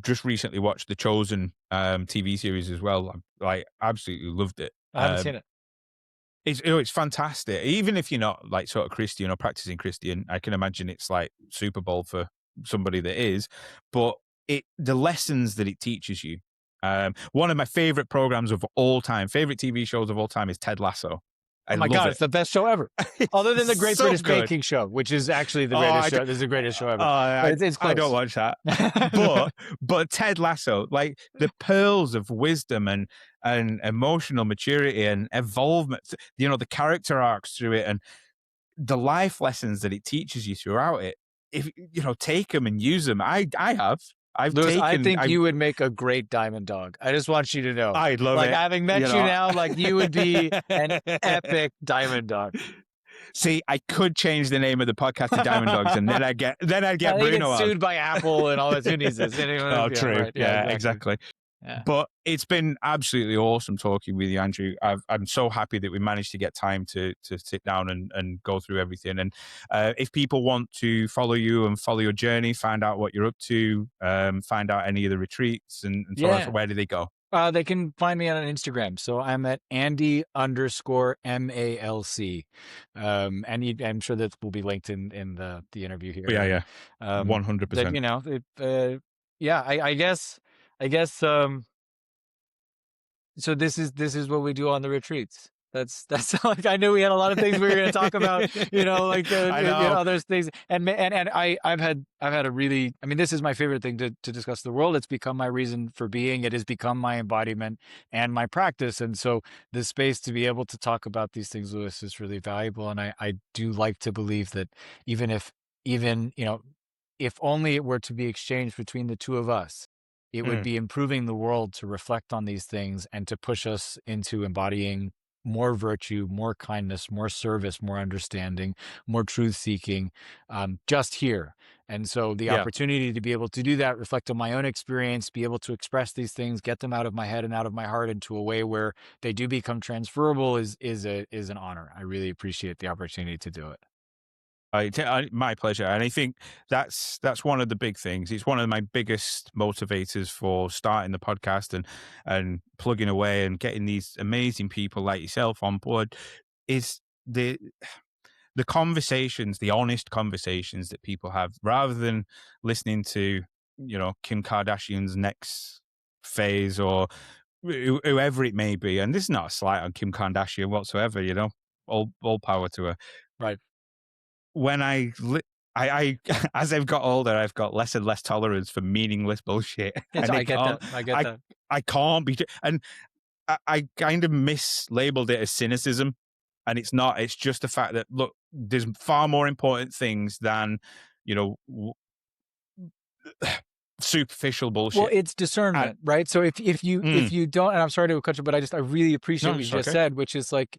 just recently watched The Chosen TV series as well. I absolutely loved it. I haven't seen it. it's fantastic. Even if you're not like sort of Christian or practicing Christian, I can imagine it's like Super Bowl for somebody that is. But the lessons that it teaches you. One of my favorite programs of all time, favorite TV shows of all time, is Ted Lasso. I Oh my love God, it. it's the best show ever. Other than It's the Great so British good. Baking Show, which is actually the Oh, greatest show. This is the greatest show ever. But it's I don't close. watch that. But Ted Lasso, like the pearls of wisdom and emotional maturity and evolvement, the character arcs through it and the life lessons that it teaches you throughout it. If take them and use them. I have. I've Lewis, I taken. think you would make a great diamond dog. I just want you to know. I'd love Like, it. having met you now, like, you would be an epic diamond dog. See, I could change the name of the podcast to Diamond Dogs, and then I'd get I think Bruno it's on. sued by Apple and all that. Who needs this? Oh, Yeah, true. right. Yeah, Exactly. exactly. Yeah. But it's been absolutely awesome talking with you, Andrew. I'm so happy that we managed to get time to sit down and go through everything. And if people want to follow you and follow your journey, find out what you're up to, find out any of the retreats and so on, so where do they go? They can find me on Instagram. So I'm at Andy_MALC. And I'm sure that will be linked in the interview here. Yeah, yeah. That, 100%. I guess so this is what we do on the retreats. That's like, I knew we had a lot of things we were going to talk about, like I know. other things. And I've had a really, I mean, this is my favorite thing to discuss the world. It's become my reason for being. It has become my embodiment and my practice. And so the space to be able to talk about these things, Lewis, is really valuable. And I do like to believe that even if only it were to be exchanged between the two of us, it would be improving the world to reflect on these things and to push us into embodying more virtue, more kindness, more service, more understanding, more truth seeking, just here. And so the opportunity to be able to do that, reflect on my own experience, be able to express these things, get them out of my head and out of my heart into a way where they do become transferable is an honor. I really appreciate the opportunity to do it. My pleasure, and I think that's one of the big things. It's one of my biggest motivators for starting the podcast and plugging away and getting these amazing people like yourself on board. Is the conversations, the honest conversations that people have, rather than listening to Kim Kardashian's next phase or whoever it may be. And this is not a slight on Kim Kardashian whatsoever. All power to her. Right. When I as I've got older, I've got less and less tolerance for meaningless bullshit. Yes, And I get that. I can't be, and I kind of mislabeled it as cynicism, and it's not. It's just the fact that, look, there's far more important things than superficial bullshit. Well, it's discernment, right? So if you don't, and I'm sorry to cut you, but I really appreciate what you just said, which is like,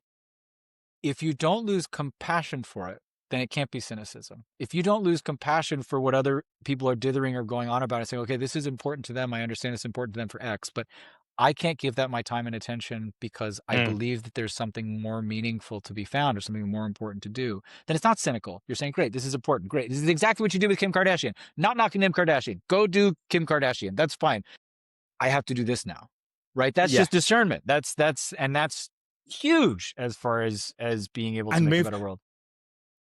if you don't lose compassion for it, then it can't be cynicism. If you don't lose compassion for what other people are dithering or going on about and saying, okay, this is important to them, I understand it's important to them for X, but I can't give that my time and attention because I believe that there's something more meaningful to be found or something more important to do, then it's not cynical. You're saying, great, this is important. Great. This is exactly what you did with Kim Kardashian. Not knocking Kim Kardashian. Go do Kim Kardashian. That's fine. I have to do this now. Right? That's just discernment. That's huge as far as being able to make a better world.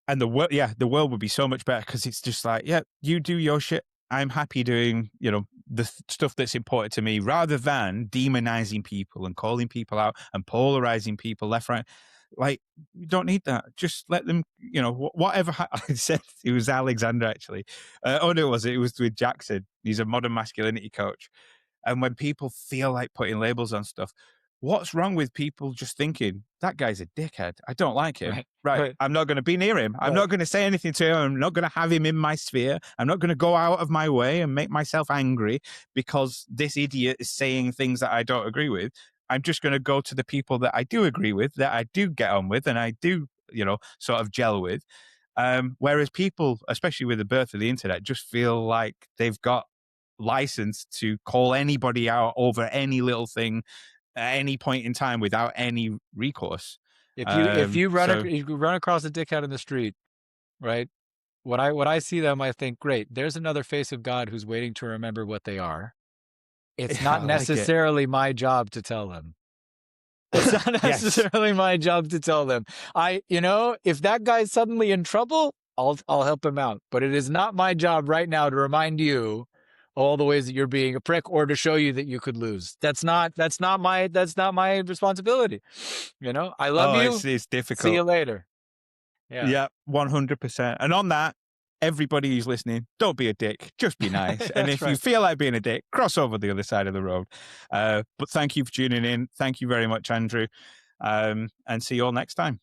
And the world would be so much better, because it's just like, you do your shit. I'm happy doing, the stuff that's important to me, rather than demonizing people and calling people out and polarizing people left, right. Like, you don't need that. Just let them, whatever. I said it was Alexander, actually. No, it was with Jackson. He's a modern masculinity coach. And when people feel like putting labels on stuff, what's wrong with people just thinking, that guy's a dickhead, I don't like him. Right. I'm not going to be near him. I'm not going to say anything to him. I'm not going to have him in my sphere. I'm not going to go out of my way and make myself angry because this idiot is saying things that I don't agree with. I'm just going to go to the people that I do agree with, that I do get on with, and I do, sort of gel with. Whereas people, especially with the birth of the internet, just feel like they've got license to call anybody out over any little thing at any point in time without any recourse. If you run across a dickhead in the street, right? When I see them, I think, great, there's another face of God who's waiting to remember what they are. It's not necessarily my job to tell them. It's not Yes. necessarily my job to tell them. If that guy's suddenly in trouble, I'll help him out. But it is not my job right now to remind you all the ways that you're being a prick or to show you that you could lose. That's not my responsibility. I love Oh, you. it's See difficult. you later. Yeah. Yeah, 100%. And on that, everybody who's listening, don't be a dick. Just be nice. And That's if you right. feel like being a dick, cross over the other side of the road. But thank you for tuning in. Thank you very much, Andrew. And see you all next time.